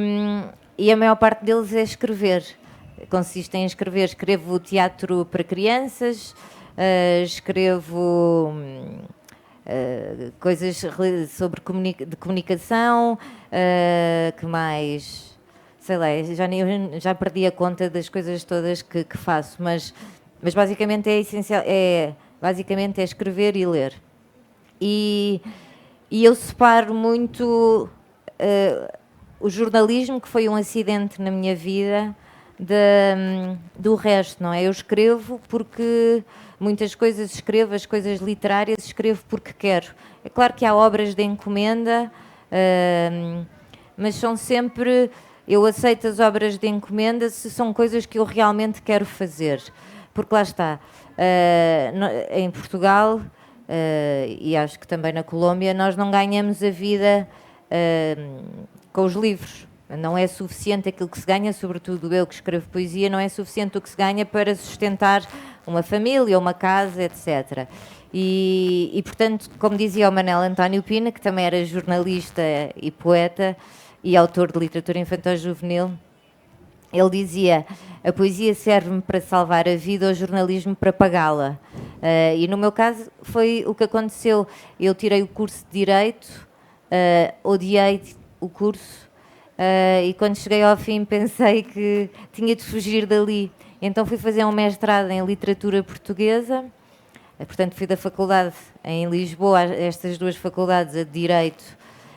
a maior parte deles é escrever. Consiste em escrever. Escrevo teatro para crianças, escrevo coisas sobre de comunicação, que mais, sei lá, já perdi a conta das coisas todas que faço, mas basicamente é essencial, basicamente é escrever e ler. E eu separo muito o jornalismo, que foi um acidente na minha vida, do resto, não é? Eu escrevo porque muitas coisas escrevo, as coisas literárias escrevo porque quero. É claro que há obras de encomenda, mas são sempre, eu aceito as obras de encomenda se são coisas que eu realmente quero fazer, porque lá está, em Portugal, e acho que também na Colômbia, nós não ganhamos a vida com os livros. Não é suficiente aquilo que se ganha, sobretudo eu que escrevo poesia, não é suficiente o que se ganha para sustentar uma família, uma casa, etc. E portanto, como dizia o Manel António Pina, que também era jornalista e poeta e autor de literatura infantil-juvenil, ele dizia: a poesia serve-me para salvar a vida, o jornalismo para pagá-la. E no meu caso foi o que aconteceu. Eu tirei o curso de Direito, odiei o curso, e quando cheguei ao fim pensei que tinha de fugir dali. Então fui fazer um mestrado em literatura portuguesa, portanto fui da faculdade em Lisboa, estas duas faculdades, a de Direito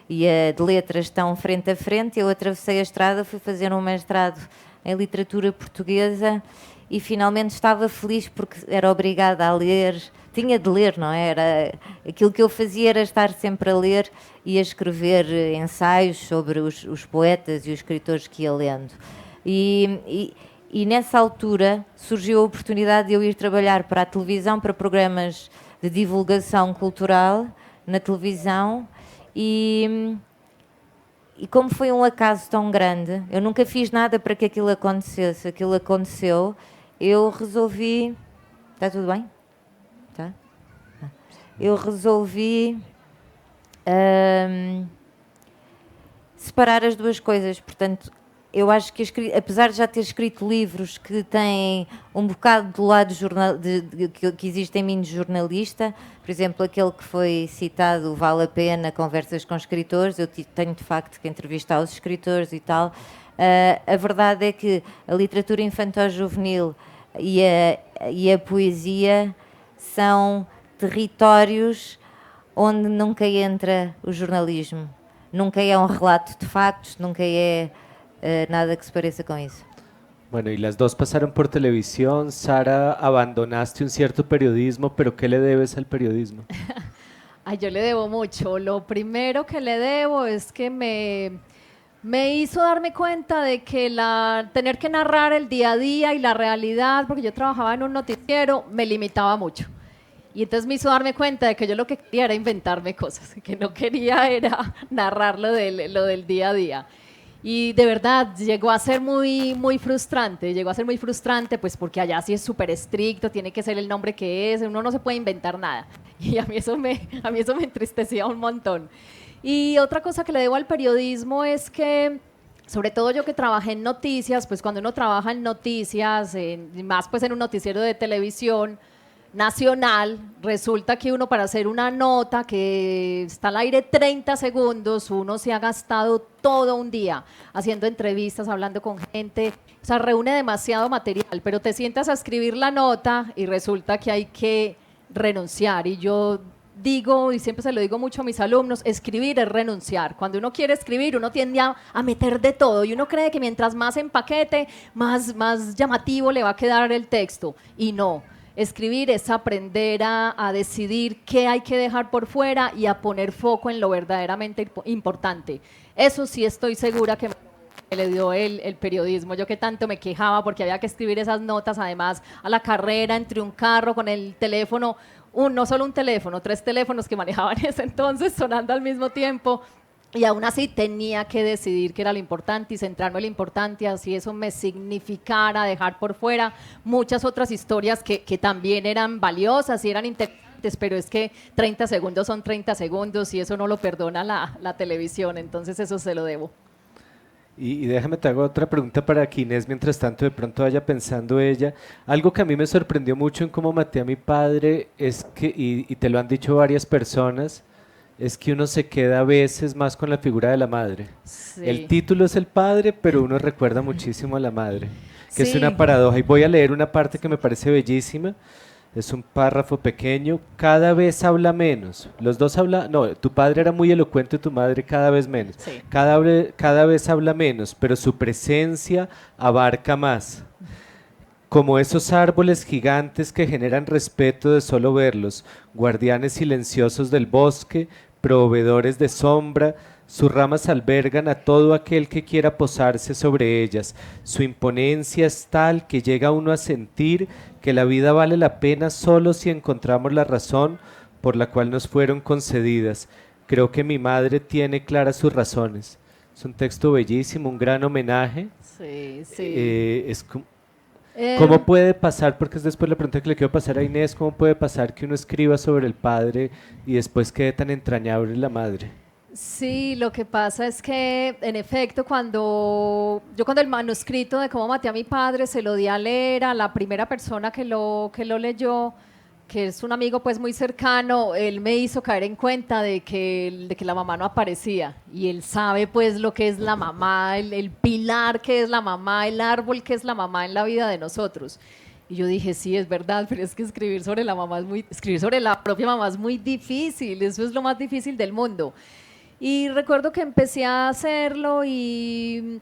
e a de Letras, estão frente a frente. Eu atravessei a estrada, fui fazer um mestrado em literatura portuguesa e finalmente estava feliz porque era obrigada a ler tinha de ler, não é? Era, aquilo que eu fazia era estar sempre a ler e a escrever ensaios sobre os poetas e os escritores que ia lendo. E nessa altura surgiu a oportunidade de eu ir trabalhar para a televisão, para programas de divulgação cultural na televisão, e como foi um acaso tão grande, eu nunca fiz nada para que aquilo acontecesse, aquilo aconteceu, eu resolvi... Está tudo bem? Tá? Eu resolvi separar as duas coisas. Portanto, eu acho que, apesar de já ter escrito livros que têm um bocado do lado que existe em mim de jornalista, por exemplo, aquele que foi citado, Vale a Pena, Conversas com Escritores, eu tenho de facto que entrevistar os escritores e tal. A verdade é que a literatura infantil-juvenil e a poesia são territórios onde nunca entra o jornalismo. Nunca é um relato de factos, nunca é nada que se pareça com isso. Bueno, y las dos pasaron por televisión. Sara, abandonaste un cierto periodismo, pero ¿qué le debes al periodismo? Ay, yo le debo mucho. Lo primero que le debo es que me hizo darme cuenta de que tener que narrar el día a día y la realidad, porque yo trabajaba en un noticiero, me limitaba mucho. Y entonces me hizo darme cuenta de que yo lo que quería era inventarme cosas, que no quería era narrar lo del día a día. Y de verdad llegó a ser muy frustrante, pues porque allá sí es súper estricto, tiene que ser el nombre que es, uno no se puede inventar nada. Y a mí eso me entristecía un montón. Y otra cosa que le debo al periodismo es que, sobre todo yo que trabajé en noticias, pues cuando uno trabaja en noticias, más pues en un noticiero de televisión nacional, resulta que uno para hacer una nota que está al aire 30 segundos, uno se ha gastado todo un día haciendo entrevistas, hablando con gente, o sea, reúne demasiado material, pero te sientas a escribir la nota y resulta que hay que renunciar. Y yo digo, y siempre se lo digo mucho a mis alumnos, escribir es renunciar. Cuando uno quiere escribir, uno tiende a meter de todo y uno cree que mientras más empaquete, más llamativo le va a quedar el texto. Y no. Escribir es aprender a decidir qué hay que dejar por fuera y a poner foco en lo verdaderamente importante. Eso sí estoy segura que me le dio el periodismo. Yo que tanto me quejaba porque había que escribir esas notas, además a la carrera, entre un carro con el teléfono, no solo un teléfono, 3 teléfonos que manejaban en ese entonces sonando al mismo tiempo. Y aún así tenía que decidir qué era lo importante y centrarme en lo importante, así eso me significara dejar por fuera muchas otras historias que también eran valiosas y eran interesantes, pero es que 30 segundos son 30 segundos y eso no lo perdona la televisión, entonces eso se lo debo. Y déjame te hago otra pregunta para que Inés, mientras tanto, de pronto vaya pensando ella. Algo que a mí me sorprendió mucho en cómo maté a mi padre es que, y te lo han dicho varias personas, es que uno se queda a veces más con la figura de la madre. Sí. El título es el padre, pero uno recuerda muchísimo a la madre, que Sí. es una paradoja. Y voy a leer una parte que me parece bellísima. Es un párrafo pequeño. Cada vez habla menos. Los dos hablan... No, tu padre era muy elocuente, tu madre cada vez menos. Sí. Cada vez habla menos, pero su presencia abarca más. Como esos árboles gigantes que generan respeto de solo verlos, guardianes silenciosos del bosque, proveedores de sombra, sus ramas albergan a todo aquel que quiera posarse sobre ellas. Su imponencia es tal que llega uno a sentir que la vida vale la pena solo si encontramos la razón por la cual nos fueron concedidas. Creo que mi madre tiene claras sus razones. Es un texto bellísimo, un gran homenaje. Sí, sí. ¿Cómo puede pasar, porque es después la pregunta que le quiero pasar a Inés, cómo puede pasar que uno escriba sobre el padre y después quede tan entrañable la madre? Sí, lo que pasa es que, en efecto, cuando el manuscrito de Cómo maté a mi padre se lo di a leer a la primera persona que lo leyó, que es un amigo pues muy cercano, él me hizo caer en cuenta de que la mamá no aparecía, y él sabe pues lo que es la mamá, el pilar que es la mamá, el árbol que es la mamá en la vida de nosotros. Y yo dije, sí, es verdad, pero es que escribir sobre la propia mamá es muy difícil, eso es lo más difícil del mundo. Y recuerdo que empecé a hacerlo y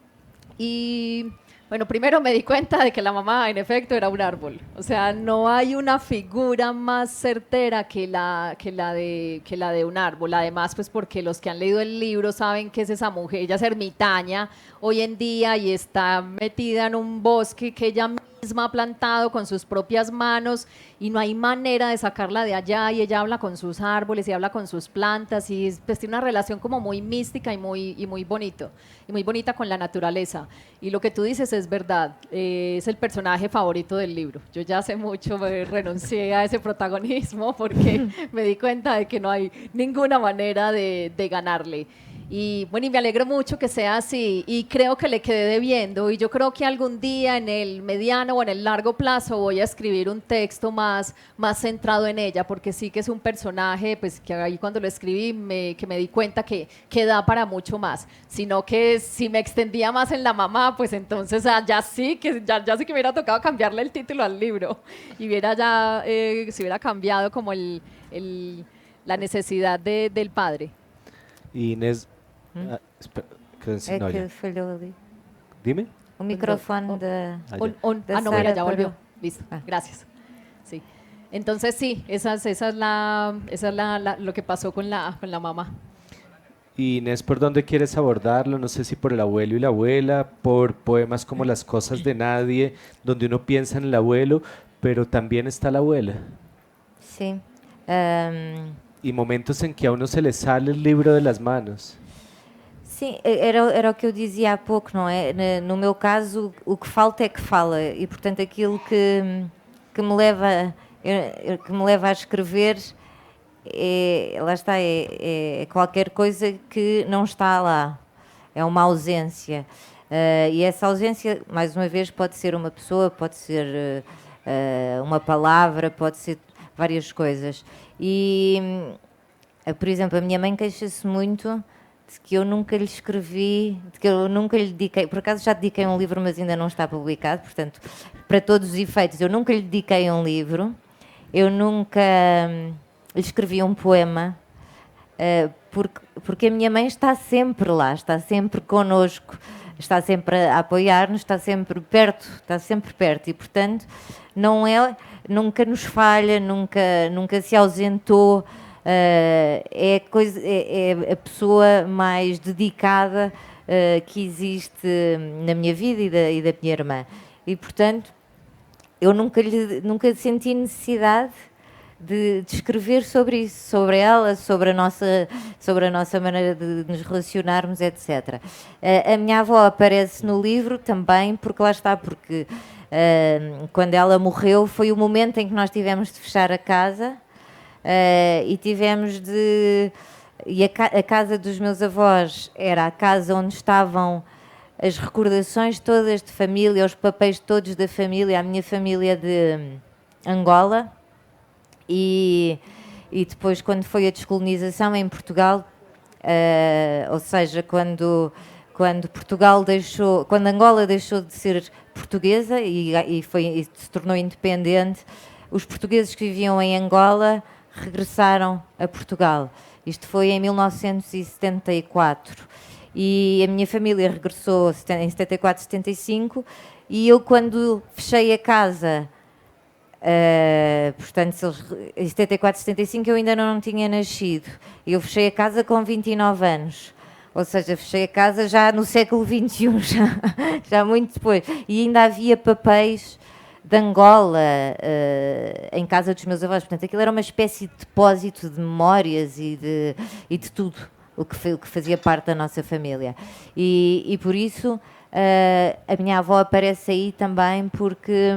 Bueno, primero me di cuenta de que la mamá, en efecto, era un árbol. O sea, no hay una figura más certera que la de un árbol. Además, pues porque los que han leído el libro saben que es esa mujer, ella es ermitaña hoy en día y está metida en un bosque que ella misma ha plantado con sus propias manos y no hay manera de sacarla de allá, y ella habla con sus árboles y habla con sus plantas y pues tiene una relación como muy mística y muy bonita con la naturaleza. Y lo que tú dices es verdad, es el personaje favorito del libro. Yo ya hace mucho renuncié a ese protagonismo porque me di cuenta de que no hay ninguna manera de ganarle. Y bueno, y me alegro mucho que sea así, y creo que le quedé debiendo, y yo creo que algún día en el mediano o en el largo plazo voy a escribir un texto más centrado en ella, porque sí que es un personaje, pues que ahí cuando lo escribí que me di cuenta que da para mucho más, sino que si me extendía más en la mamá, pues entonces ya sí que me hubiera tocado cambiarle el título al libro, y se hubiera cambiado como la necesidad del padre. Y Inés, espera, É no, que ya. falhou ali. Dime. O microfone da... Ah, ya. No, Sara mira, ya volvió. paró. Listo, Ah. gracias. Sí. Entonces sí, esa es lo que pasó con la mamá. Y Inés, ¿por dónde quieres abordarlo? No sé si por el abuelo y la abuela, por poemas como Las cosas de nadie, donde uno piensa en el abuelo, pero también está la abuela. Sim. Y momentos en que a uno se le sale el libro de las manos. Sim, era o que eu dizia há pouco, não é? No meu caso, o que falta é que fala, e portanto aquilo que me leva a escrever lá está, é qualquer coisa que não está lá, é uma ausência. E essa ausência, mais uma vez, pode ser uma pessoa, pode ser uma palavra, pode ser várias coisas. E, por exemplo, a minha mãe queixa-se muito de que eu nunca lhe escrevi, de que eu nunca lhe dediquei, por acaso já dediquei um livro, mas ainda não está publicado, portanto, para todos os efeitos, eu nunca lhe dediquei um livro, eu nunca lhe escrevi um poema, porque a minha mãe está sempre lá, está sempre connosco, está sempre a apoiar-nos, está sempre perto, e portanto nunca nos falha, nunca se ausentou. É a pessoa mais dedicada que existe na minha vida e da minha irmã, e portanto eu nunca senti necessidade de escrever sobre isso, sobre ela, sobre a nossa maneira de nos relacionarmos, etc. A minha avó aparece no livro também, porque lá está, porque quando ela morreu foi o momento em que nós tivemos de fechar a casa. E tivemos a casa dos meus avós era a casa onde estavam as recordações todas de família, os papéis todos da família, a minha família de Angola, e depois quando foi a descolonização em Portugal, ou seja, quando Angola deixou de ser portuguesa e se tornou independente, os portugueses que viviam em Angola regressaram a Portugal. Isto foi em 1974. E a minha família regressou em 74, 75, e eu, quando fechei a casa, portanto, em 74, 75 eu ainda não tinha nascido. Eu fechei a casa com 29 anos. Ou seja, fechei a casa já no século XXI, já muito depois. E ainda havia papéis de Angola em casa dos meus avós, portanto aquilo era uma espécie de depósito de memórias e de tudo o que fazia parte da nossa família, e por isso a minha avó aparece aí também porque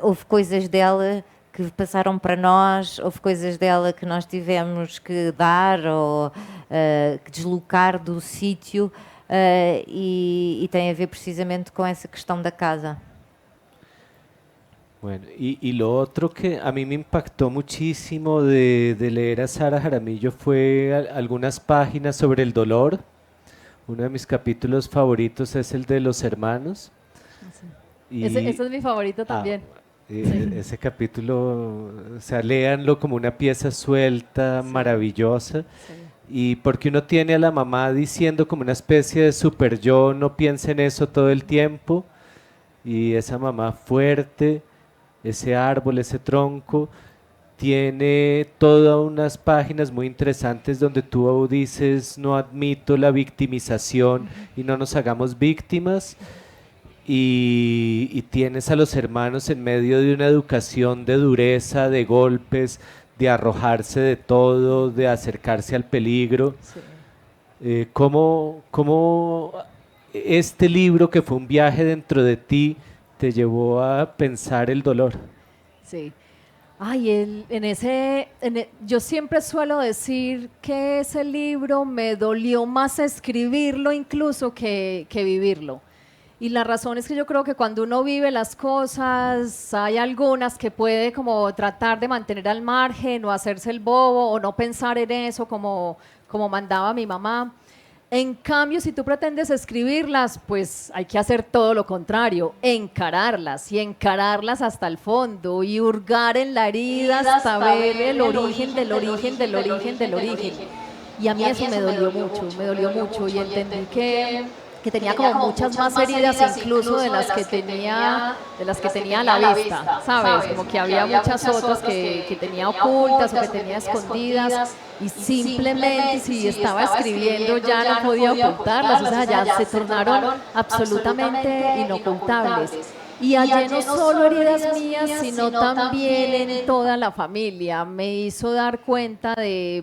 houve coisas dela que passaram para nós, houve coisas dela que nós tivemos que dar ou que deslocar do sítio, e tem a ver precisamente com essa questão da casa. Bueno, y lo otro que a mí me impactó muchísimo de leer a Sara Jaramillo fue algunas páginas sobre el dolor. Uno de mis capítulos favoritos es el de los hermanos. Sí. Ese es mi favorito también. Ese capítulo, o sea, léanlo como una pieza suelta, sí, maravillosa. Sí. y porque uno tiene a la mamá diciendo como una especie de super yo, no piensa en eso todo el tiempo, y esa mamá fuerte, ese árbol, ese tronco, tiene todas unas páginas muy interesantes donde tú dices no admito la victimización y no nos hagamos víctimas, y tienes a los hermanos en medio de una educación de dureza, de golpes, de arrojarse de todo, de acercarse al peligro. Sí. ¿Cómo este libro, que fue un viaje dentro de ti, te llevó a pensar el dolor? Sí. Ay, yo siempre suelo decir que ese libro me dolió más escribirlo incluso que vivirlo. Y la razón es que yo creo que cuando uno vive las cosas, hay algunas que puede como tratar de mantener al margen o hacerse el bobo o no pensar en eso como mandaba mi mamá. En cambio, si tú pretendes escribirlas, pues hay que hacer todo lo contrario, encararlas y encararlas hasta el fondo y hurgar en la herida hasta ver el origen del origen del origen del origen. Y a mí eso me dolió mucho y entendí que tenía como muchas más heridas incluso de las que tenía a la vista, ¿sabes? Como que había muchas otras que tenía ocultas o que tenía escondidas y simplemente si estaba escribiendo ya no podía ocultarlas, o sea, ya se tornaron absolutamente inocultables. Y hallé no solo heridas mías, sino también en toda la familia. Me hizo dar cuenta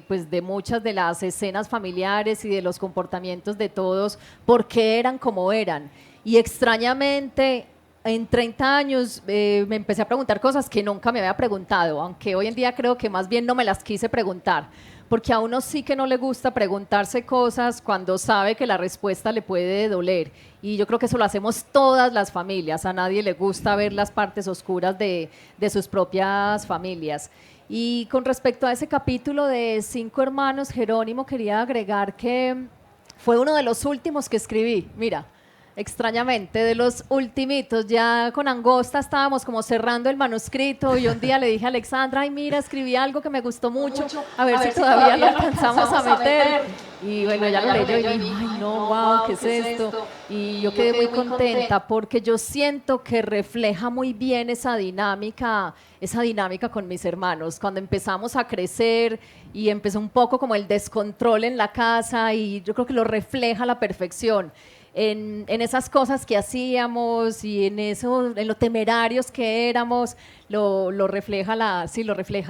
pues, de muchas de las escenas familiares y de los comportamientos de todos, por qué eran como eran. Y extrañamente, en 30 años me empecé a preguntar cosas que nunca me había preguntado, aunque hoy en día creo que más bien no me las quise preguntar. Porque a uno sí que no le gusta preguntarse cosas cuando sabe que la respuesta le puede doler. Y yo creo que eso lo hacemos todas las familias. A nadie le gusta ver las partes oscuras de sus propias familias. Y con respecto a ese capítulo de 5 hermanos, Jerónimo, quería agregar que fue uno de los últimos que escribí. Mira, extrañamente, de los ultimitos, ya con Angosta estábamos como cerrando el manuscrito y un día le dije a Alexandra, ay mira, escribí algo que me gustó mucho, a ver si todavía lo alcanzamos a meter. Y bueno, ya lo leyó y dijo, ay no, wow, ¿qué es esto? Y yo quedé muy contenta porque yo siento que refleja muy bien esa dinámica con mis hermanos. Cuando empezamos a crecer y empezó un poco como el descontrol en la casa y yo creo que lo refleja a la perfección. En esas cosas que hacíamos y en lo temerarios que éramos, lo refleja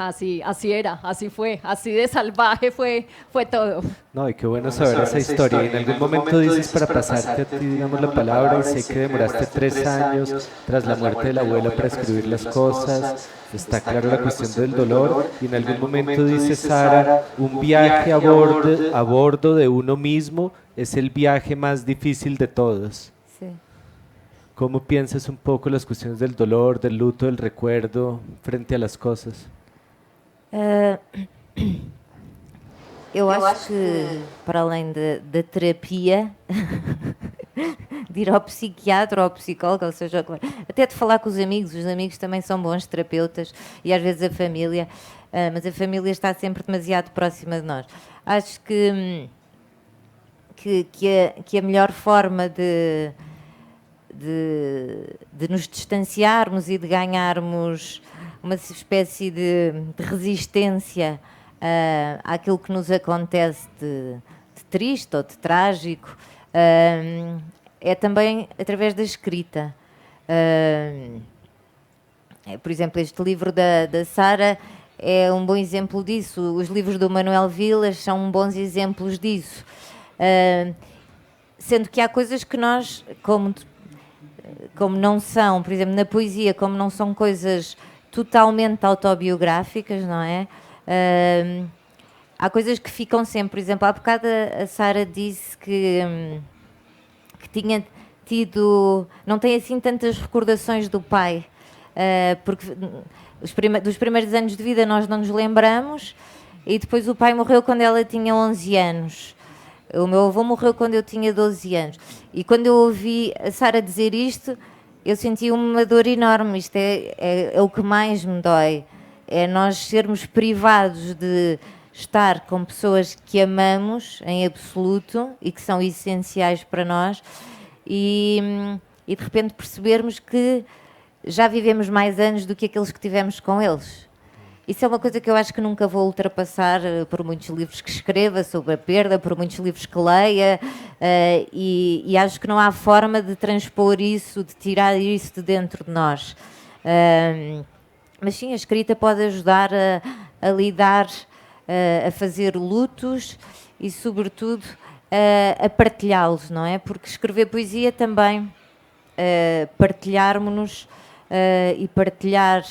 así era, así fue, así de salvaje fue todo. No, y qué bueno saber esa historia. Y en algún momento dices, para pasarte a ti, digamos, la palabra, y sé que demoraste 3 años tras la muerte de la abuela para escribir las cosas. Está claro la cuestión del dolor. Y en algún momento dice Sara, un viaje a bordo de uno mismo es el viaje más difícil de todos. Sí. ¿Cómo piensas un poco las cuestiones del dolor, del luto, del recuerdo frente a las cosas? Eu acho que, para além da terapia, de ir ao psiquiatra ou ao psicólogo, ou seja, até de falar com os amigos também são bons terapeutas, e às vezes a família, mas a família está sempre demasiado próxima de nós. Acho que a melhor forma de nos distanciarmos e de ganharmos uma espécie de resistência àquilo que nos acontece de triste ou de trágico, é também através da escrita. Por exemplo, este livro da Sara é um bom exemplo disso. Os livros do Manuel Vilas são bons exemplos disso. Sendo que há coisas que nós, como não são, por exemplo, na poesia, como não são coisas totalmente autobiográficas, não é? Há coisas que ficam sempre. Por exemplo, há bocado a Sara disse que tinha tido, não tem assim tantas recordações do pai, porque dos primeiros anos de vida nós não nos lembramos, e depois o pai morreu quando ela tinha 11 anos. O meu avô morreu quando eu tinha 12 anos. E quando eu ouvi a Sara dizer isto, eu senti uma dor enorme. Isto é o que mais me dói. É nós sermos privados de estar com pessoas que amamos em absoluto e que são essenciais para nós e de repente percebermos que já vivemos mais anos do que aqueles que tivemos com eles. Isso é uma coisa que eu acho que nunca vou ultrapassar por muitos livros que escreva sobre a perda, por muitos livros que leia, e acho que não há forma de transpor isso, de tirar isso de dentro de nós. Mas sim, a escrita pode ajudar a lidar, a fazer lutos e, sobretudo, a partilhá-los, não é? Porque escrever poesia também, partilharmos-nos e partilhar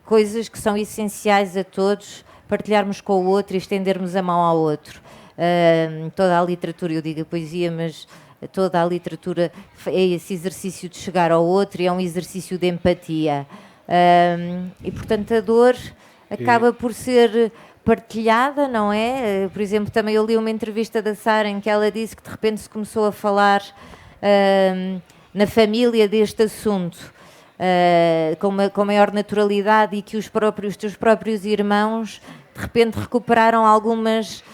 coisas que são essenciais a todos, partilharmos com o outro e estendermos a mão ao outro. Toda a literatura, eu digo a poesia, mas toda a literatura é esse exercício de chegar ao outro e é um exercício de empatia. E, portanto, a dor acaba por ser partilhada, não é? Por exemplo, também eu li uma entrevista da Sara em que ela disse que de repente se começou a falar na família deste assunto com maior naturalidade e que os teus próprios irmãos de repente recuperaram algumas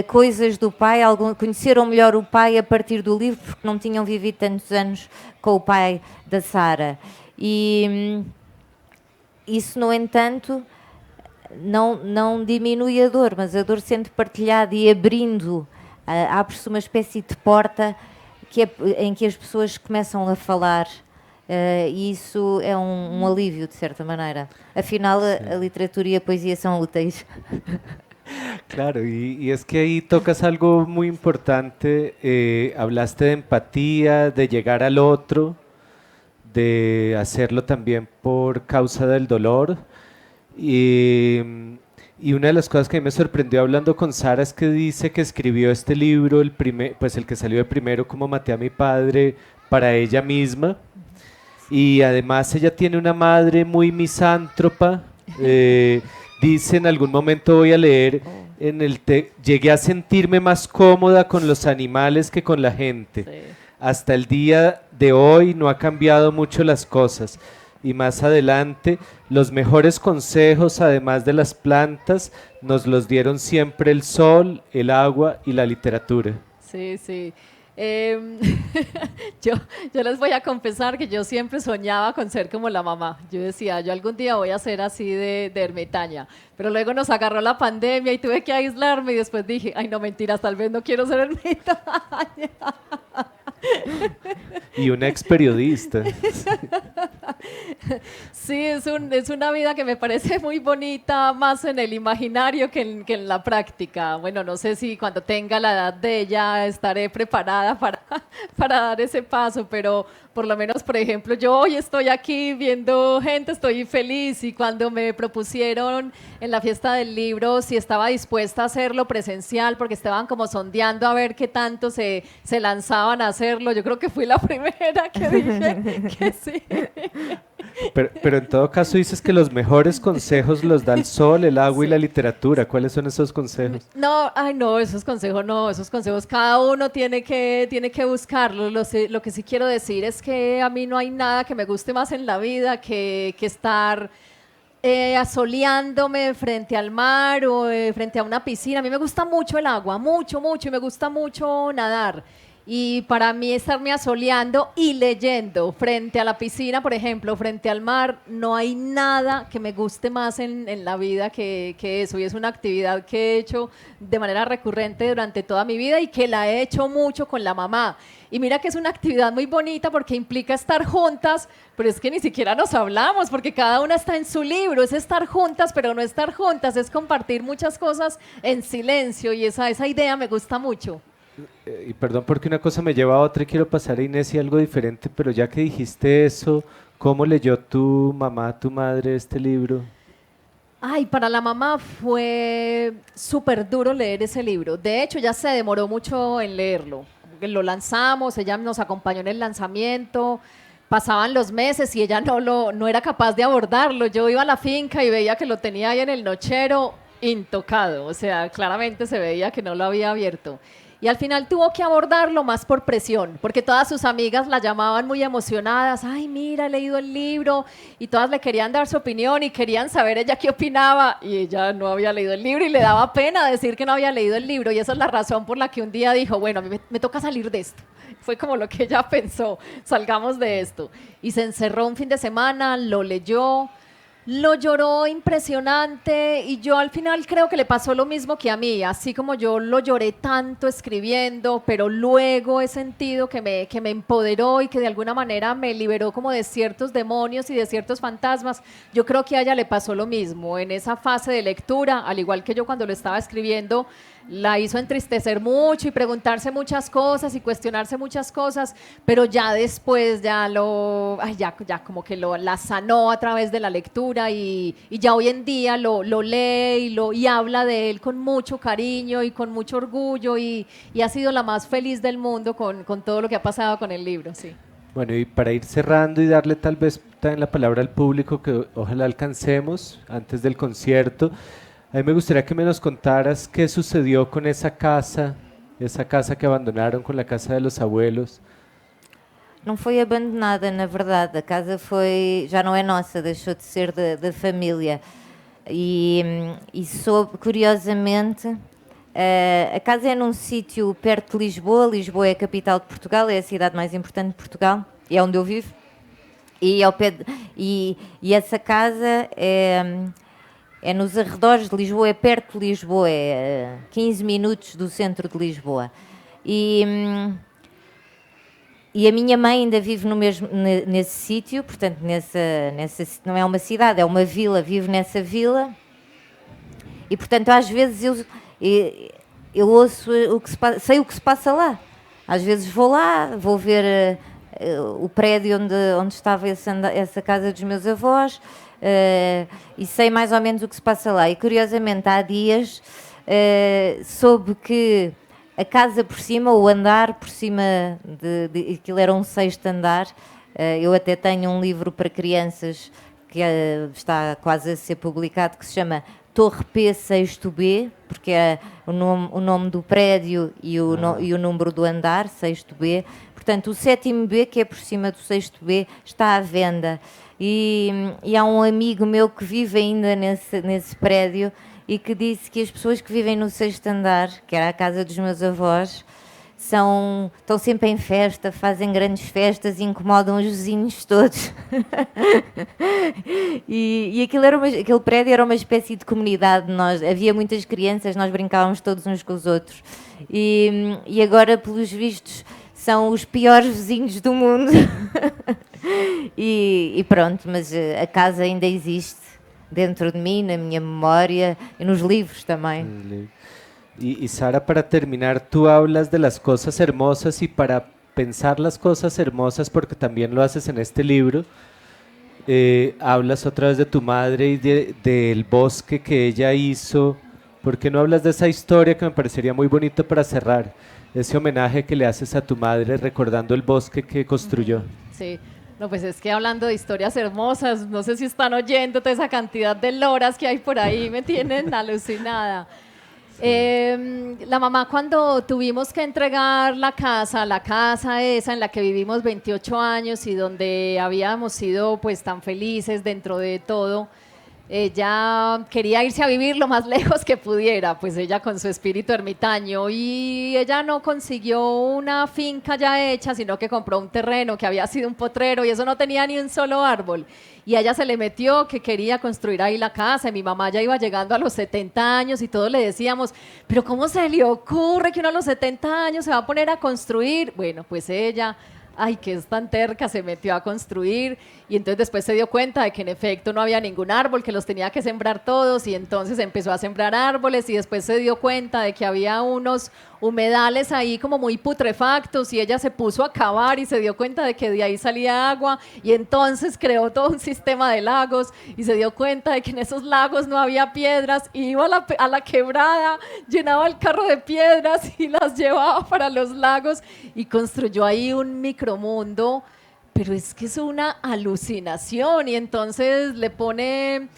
coisas do pai, conheceram melhor o pai a partir do livro porque não tinham vivido tantos anos com o pai da Sara. E isso, no entanto, não diminui a dor, mas a dor sendo partilhada e abrindo, abre-se uma espécie de porta em que as pessoas começam a falar, e isso é um alívio, de certa maneira. Afinal, a literatura y a poesía son úteis. Claro, y es que ahí tocas algo muy importante. Hablaste de empatía, de llegar al otro, de hacerlo también por causa del dolor. Y una de las cosas que a mí me sorprendió hablando con Sara es que dice que escribió este libro, el que salió de primero, Como maté a mi padre, para ella misma. Y además ella tiene una madre muy misántropa. Dice en algún momento, voy a leer, llegué a sentirme más cómoda con los animales que con la gente. Sí. Hasta el día de hoy no ha cambiado mucho las cosas. Y más adelante, los mejores consejos, además de las plantas, nos los dieron siempre el sol, el agua y la literatura. Sí, sí. Yo les voy a confesar que yo siempre soñaba con ser como la mamá. Yo decía, yo algún día voy a ser así de ermitaña. Pero luego nos agarró la pandemia y tuve que aislarme y después dije, ay, no, mentiras, tal vez no quiero ser ermitaña. Y una ex periodista. Sí, es una vida que me parece muy bonita, más en el imaginario que en la práctica. Bueno, no sé si cuando tenga la edad de ella estaré preparada para dar ese paso, pero por lo menos, por ejemplo, yo hoy estoy aquí viendo gente, estoy feliz, y cuando me propusieron en la fiesta del libro si estaba dispuesta a hacerlo presencial, porque estaban como sondeando a ver qué tanto se lanzaban a hacerlo, yo creo que fui la primera que dije que sí. Pero en todo caso dices que los mejores consejos los da el sol, el agua, sí, y la literatura. ¿Cuáles son esos consejos? No, ay no, esos consejos cada uno tiene que buscarlos. Lo que sí quiero decir es que a mí no hay nada que me guste más en la vida que estar asoleándome frente al mar o frente a una piscina. A mí me gusta mucho el agua, mucho, y me gusta mucho nadar. Y para mí estarme asoleando y leyendo frente a la piscina, por ejemplo, frente al mar, no hay nada que me guste más en la vida que eso. Y es una actividad que he hecho de manera recurrente durante toda mi vida y que la he hecho mucho con la mamá. Y mira que es una actividad muy bonita porque implica estar juntas, pero es que ni siquiera nos hablamos porque cada una está en su libro. Es estar juntas, pero no estar juntas, es compartir muchas cosas en silencio, y esa idea me gusta mucho. Y perdón porque una cosa me lleva a otra y quiero pasar a Inés y algo diferente, pero ya que dijiste eso, ¿cómo leyó tu mamá, tu madre este libro? Ay, para la mamá fue súper duro leer ese libro. De hecho, ya se demoró mucho en leerlo. Lo lanzamos, ella nos acompañó en el lanzamiento, pasaban los meses y ella no era capaz de abordarlo. Yo iba a la finca y veía que lo tenía ahí en el nochero intocado, o sea, claramente se veía que no lo había abierto. Y al final tuvo que abordarlo más por presión, porque todas sus amigas la llamaban muy emocionadas, ay, mira, he leído el libro, y todas le querían dar su opinión y querían saber ella qué opinaba, y ella no había leído el libro y le daba pena decir que no había leído el libro, y esa es la razón por la que un día dijo, bueno, a mí me toca salir de esto. Fue como lo que ella pensó, salgamos de esto. Y se encerró un fin de semana, lo leyó, lo lloró impresionante y yo al final creo que le pasó lo mismo que a mí, así como yo lo lloré tanto escribiendo, pero luego he sentido que me empoderó y que de alguna manera me liberó como de ciertos demonios y de ciertos fantasmas. Yo creo que a ella le pasó lo mismo en esa fase de lectura, al igual que yo cuando lo estaba escribiendo, la hizo entristecer mucho y preguntarse muchas cosas y cuestionarse muchas cosas, pero ya después ya como que la sanó a través de la lectura y ya hoy en día lo lee y habla de él con mucho cariño y con mucho orgullo y ha sido la más feliz del mundo con todo lo que ha pasado con el libro, sí. Bueno, y para ir cerrando y darle tal vez también la palabra al público que ojalá alcancemos antes del concierto, a mí me gustaría que me nos contaras qué sucedió con esa casa que abandonaron, con la casa de los abuelos. Não foi abandonada, na verdade. A casa já não é nossa, deixou de ser da família. E soube, curiosamente, a casa é num sítio perto de Lisboa. Lisboa é a capital de Portugal, é a cidade mais importante de Portugal, e é onde eu vivo. E essa casa é nos arredores de Lisboa, é perto de Lisboa, é 15 minutos do centro de Lisboa. E a minha mãe ainda vive nesse sítio, portanto, não é uma cidade, é uma vila, vive nessa vila. E, portanto, às vezes eu ouço sei o que se passa lá. Às vezes vou lá, vou ver o prédio onde estava essa casa dos meus avós, e sei mais ou menos o que se passa lá. E curiosamente há dias soube que a casa por cima, o andar por cima aquilo era um 6º andar. Eu até tenho um livro para crianças que está quase a ser publicado, que se chama Torre P 6º B, porque é o nome do prédio e o número do andar, 6º B. Portanto, o 7º B, que é por cima do 6º B, está à venda. E há um amigo meu que vive ainda nesse prédio e que disse que as pessoas que vivem no 6º andar, que era a casa dos meus avós, estão sempre em festa, fazem grandes festas e incomodam os vizinhos todos. e aquele prédio era uma espécie de comunidade. Havia muitas crianças, nós brincávamos todos uns com os outros. E agora, pelos vistos, são os piores vizinhos do mundo. E pronto, mas a casa ainda existe dentro de mim, na minha memória e nos livros também. Y Sara, para terminar, tú hablas de las cosas hermosas y para pensar las cosas hermosas, porque también lo haces en este libro, hablas otra vez de tu madre y del bosque que ella hizo. ¿Por qué no hablas de esa historia que me parecería muy bonito para cerrar? Ese homenaje que le haces a tu madre recordando el bosque que construyó. Sí, no, pues es que hablando de historias hermosas, no sé si están oyendo toda esa cantidad de loras que hay por ahí, me tienen alucinada. La mamá, cuando tuvimos que entregar la casa esa en la que vivimos 28 años y donde habíamos sido pues tan felices dentro de todo, ella quería irse a vivir lo más lejos que pudiera, pues ella con su espíritu ermitaño, y ella no consiguió una finca ya hecha, sino que compró un terreno que había sido un potrero y eso no tenía ni un solo árbol. Y a ella se le metió que quería construir ahí la casa, y mi mamá ya iba llegando a los 70 años y todos le decíamos, pero ¿cómo se le ocurre que uno a los 70 años se va a poner a construir? Bueno, pues ella, ay, que es tan terca, se metió a construir, y entonces después se dio cuenta de que en efecto no había ningún árbol, que los tenía que sembrar todos, y entonces empezó a sembrar árboles, y después se dio cuenta de que había unos humedales ahí como muy putrefactos, y ella se puso a cavar y se dio cuenta de que de ahí salía agua, y entonces creó todo un sistema de lagos, y se dio cuenta de que en esos lagos no había piedras, y iba a la quebrada, llenaba el carro de piedras y las llevaba para los lagos, y construyó ahí un micromundo pero es que es una alucinación y entonces le pone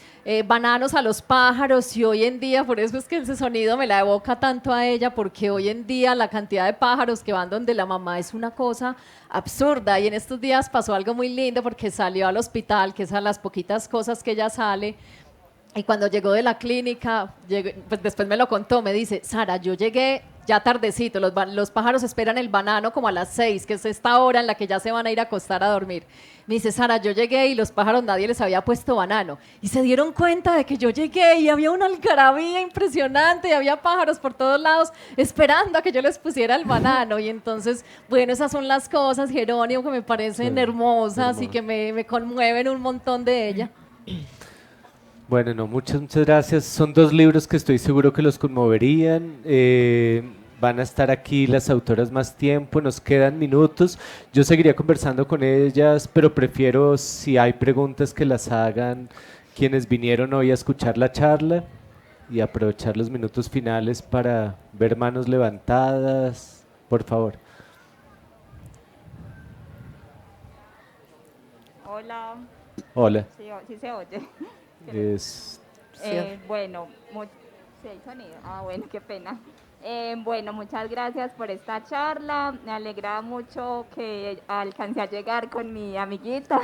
bananos a los pájaros y hoy en día, por eso es que ese sonido me la evoca tanto a ella, porque hoy en día la cantidad de pájaros que van donde la mamá es una cosa absurda y en estos días pasó algo muy lindo porque salió al hospital, que es a las poquitas cosas que ella sale. Y cuando llegó de la clínica, pues después me lo contó, me dice, Sara, yo llegué ya tardecito, los pájaros esperan el banano como a las 6, que es esta hora en la que ya se van a ir a acostar a dormir. Me dice, Sara, yo llegué y los pájaros nadie les había puesto banano. Y se dieron cuenta de que yo llegué y había una algarabía impresionante, y había pájaros por todos lados esperando a que yo les pusiera el banano. Y entonces, bueno, esas son las cosas, Jerónimo, que me parecen hermosas y que me conmueven un montón de ella. Bueno, no, muchas gracias. Son 2 libros que estoy seguro que los conmoverían. Van a estar aquí las autoras más tiempo, nos quedan minutos. Yo seguiría conversando con ellas, pero prefiero, si hay preguntas, que las hagan quienes vinieron hoy a escuchar la charla y aprovechar los minutos finales para ver manos levantadas. Por favor. Hola. Hola. Sí se oye. Bueno, ¿sí hay sonido? Bueno, qué pena. Bueno, muchas gracias por esta charla. Me alegra mucho que alcancé a llegar con mi amiguita.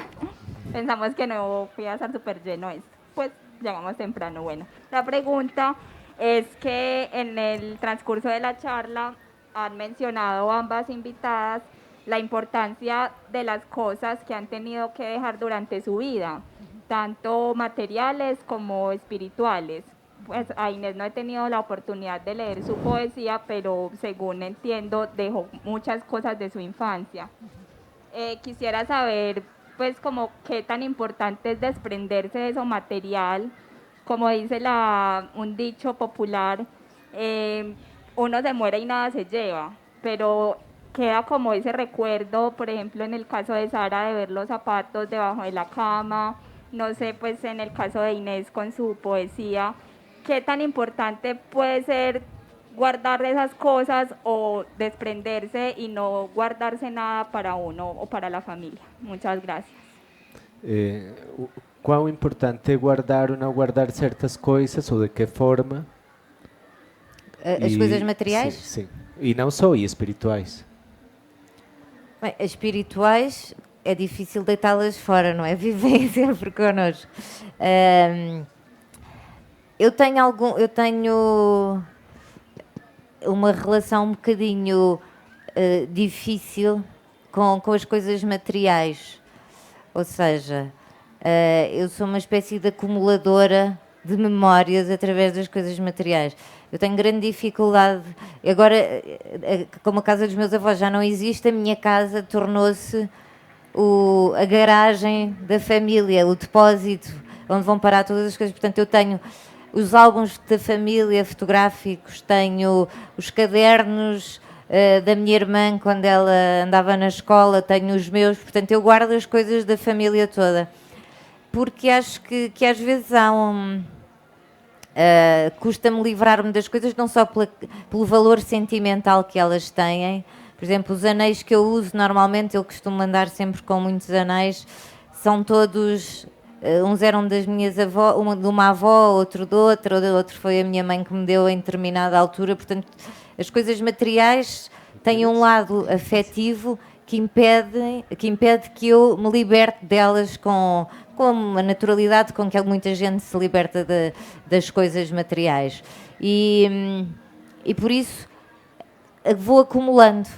Pensamos que no iba a estar súper lleno esto. Pues llegamos temprano. Bueno, la pregunta es que en el transcurso de la charla han mencionado ambas invitadas la importancia de las cosas que han tenido que dejar durante su vida, tanto materiales como espirituales. Pues a Inés no he tenido la oportunidad de leer su poesía, pero según entiendo dejó muchas cosas de su infancia. Quisiera saber, pues, como qué tan importante es desprenderse de eso material. Como dice un dicho popular, uno se muere y nada se lleva, pero queda como ese recuerdo, por ejemplo, en el caso de Sara, de ver los zapatos debajo de la cama. No sé, pues en el caso de Inés con su poesía, ¿qué tan importante puede ser guardar esas cosas o desprenderse y no guardarse nada para uno o para la familia? Muchas gracias. Quão importante é guardar ou não guardar certas coisas ou de que forma? As coisas materiais? Sim, sim. E não só, e espirituais. Bem, as espirituais é difícil deitá-las fora, não é? Vivem sempre connosco. Eu tenho uma relação um bocadinho difícil com as coisas materiais. Ou seja, eu sou uma espécie de acumuladora de memórias através das coisas materiais. Eu tenho grande dificuldade. Agora, como a casa dos meus avós já não existe, a minha casa tornou-se a garagem da família, o depósito onde vão parar todas as coisas. Portanto, eu tenho os álbuns da família fotográficos, tenho os cadernos da minha irmã quando ela andava na escola, tenho os meus. Portanto, eu guardo as coisas da família toda. Porque acho que às vezes há custa-me livrar-me das coisas, não só pelo valor sentimental que elas têm. Por exemplo, os anéis que eu uso normalmente, eu costumo andar sempre com muitos anéis, são todos, uns eram das minhas avós, de uma avó, outro de outra, outro foi a minha mãe que me deu em determinada altura. Portanto, as coisas materiais têm um lado afetivo que impede que eu me liberte delas com a naturalidade com que muita gente se liberta das coisas materiais. E por isso vou acumulando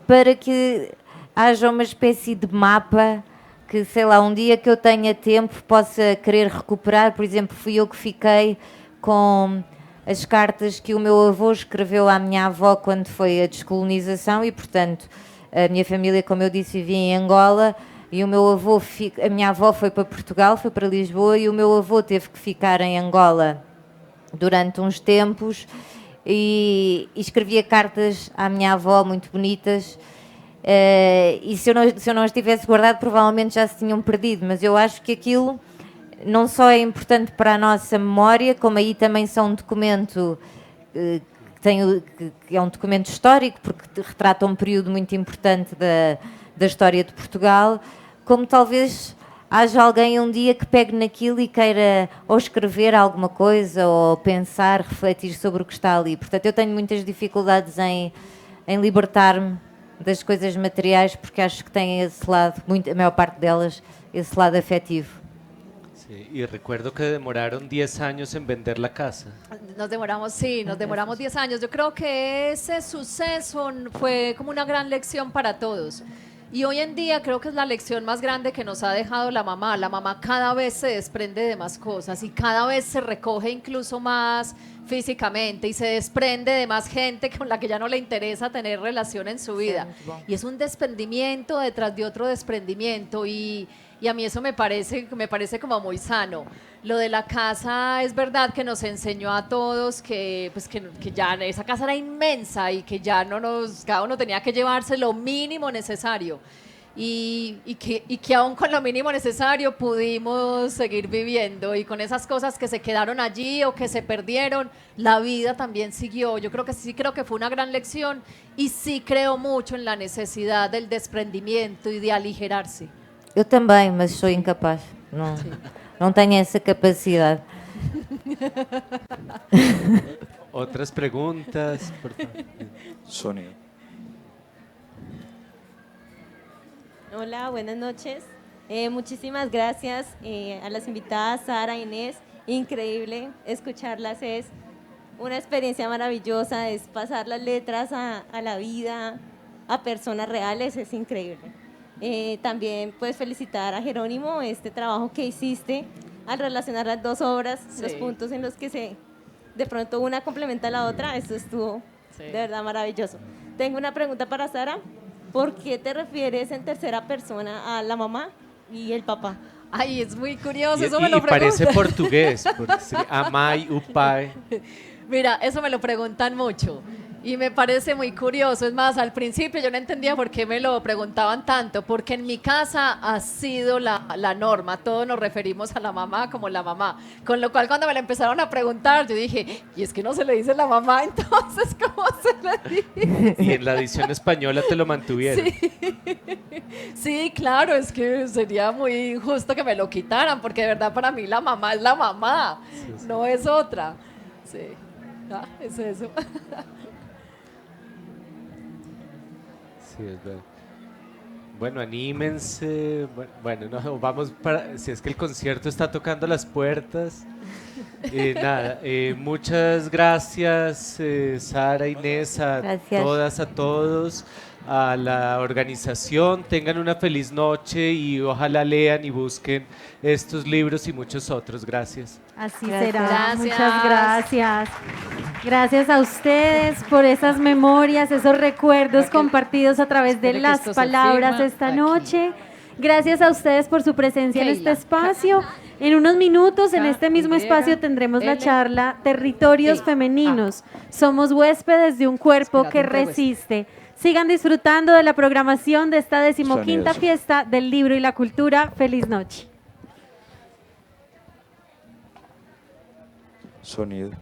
para que haja uma espécie de mapa que, sei lá, um dia que eu tenha tempo possa querer recuperar. Por exemplo, fui eu que fiquei com as cartas que o meu avô escreveu à minha avó quando foi a descolonização e, portanto, a minha família, como eu disse, vivia em Angola e o meu avô, a minha avó foi para Portugal, foi para Lisboa e o meu avô teve que ficar em Angola durante uns tempos e escrevia cartas à minha avó muito bonitas e se eu não as tivesse guardado provavelmente já se tinham perdido, mas eu acho que aquilo não só é importante para a nossa memória, como aí também são um documento que é um documento histórico, porque retrata um período muito importante da história de Portugal, como talvez haja alguém um dia que pegue naquilo e queira ou escrever alguma coisa ou pensar, refletir sobre o que está ali. Portanto, eu tenho muitas dificuldades em libertar-me das coisas materiais porque acho que têm esse lado, a maior parte delas, esse lado afetivo. Sí, y recuerdo que demoraron 10 años en vender la casa. Nos demoramos, sí, nos demoramos 10 años. Yo creo que ese suceso fue como una gran lección para todos. Y hoy en día creo que es la lección más grande que nos ha dejado la mamá. La mamá cada vez se desprende de más cosas y cada vez se recoge incluso más físicamente y se desprende de más gente con la que ya no le interesa tener relación en su vida. Y es un desprendimiento detrás de otro desprendimiento y a mí eso me parece como muy sano. Lo de la casa es verdad que nos enseñó a todos que ya esa casa era inmensa y que ya cada uno tenía que llevarse lo mínimo necesario y que aún con lo mínimo necesario pudimos seguir viviendo y con esas cosas que se quedaron allí o que se perdieron, la vida también siguió. Yo creo que fue una gran lección y sí creo mucho en la necesidad del desprendimiento y de aligerarse. Eu também, mas sou incapaz. Não tenho essa capacidade. Otras preguntas, por favor. Sonido. Hola, buenas noches. Muchísimas gracias a las invitadas, Sara, Inés. Increíble escucharlas, es una experiencia maravillosa, es pasar las letras a la vida, a personas reales, es increíble. También pues felicitar a Jerónimo, este trabajo que hiciste al relacionar las dos obras, Sí. los puntos en los que de pronto una complementa a la otra, eso estuvo de verdad maravilloso. Tengo una pregunta para Sara, ¿por qué te refieres en tercera persona a la mamá y el papá? Ay, es muy curioso, Y, eso me lo y parece preguntan. portugués, porque sí, amai, upai. Mira, eso me lo preguntan mucho y me parece muy curioso. Es más, al principio yo no entendía por qué me lo preguntaban tanto, porque en mi casa ha sido la norma, todos nos referimos a la mamá como la mamá, con lo cual cuando me lo empezaron a preguntar yo dije, y es que no se le dice la mamá, entonces ¿cómo se le dice? Y en la edición española te lo mantuvieron. Sí, claro, es que sería muy injusto que me lo quitaran, porque de verdad para mí la mamá es la mamá, no es otra. Sí, es eso. Sí, es verdad. Bueno, anímense. Bueno, no, vamos para. Si es que el concierto está tocando las puertas. Nada, muchas gracias, Sara, Inés, a Gracias. todas, a todos, a la organización. Tengan una feliz noche y ojalá lean y busquen estos libros y muchos otros. Gracias. Así Gracias. será. Gracias. Muchas gracias. Gracias a ustedes por esas memorias, esos recuerdos compartidos a través de Espero que las esto se palabras firma esta aquí. noche. Gracias a ustedes por su presencia en este Keila. espacio. En unos minutos, en este mismo Y, espacio, tendremos la L, charla Territorios E, Femeninos. Somos huéspedes de un cuerpo Espérate, que entrego resiste. Sigan disfrutando de la programación de esta 15ª Sonido. fiesta del libro y la cultura. Feliz noche. Sonido.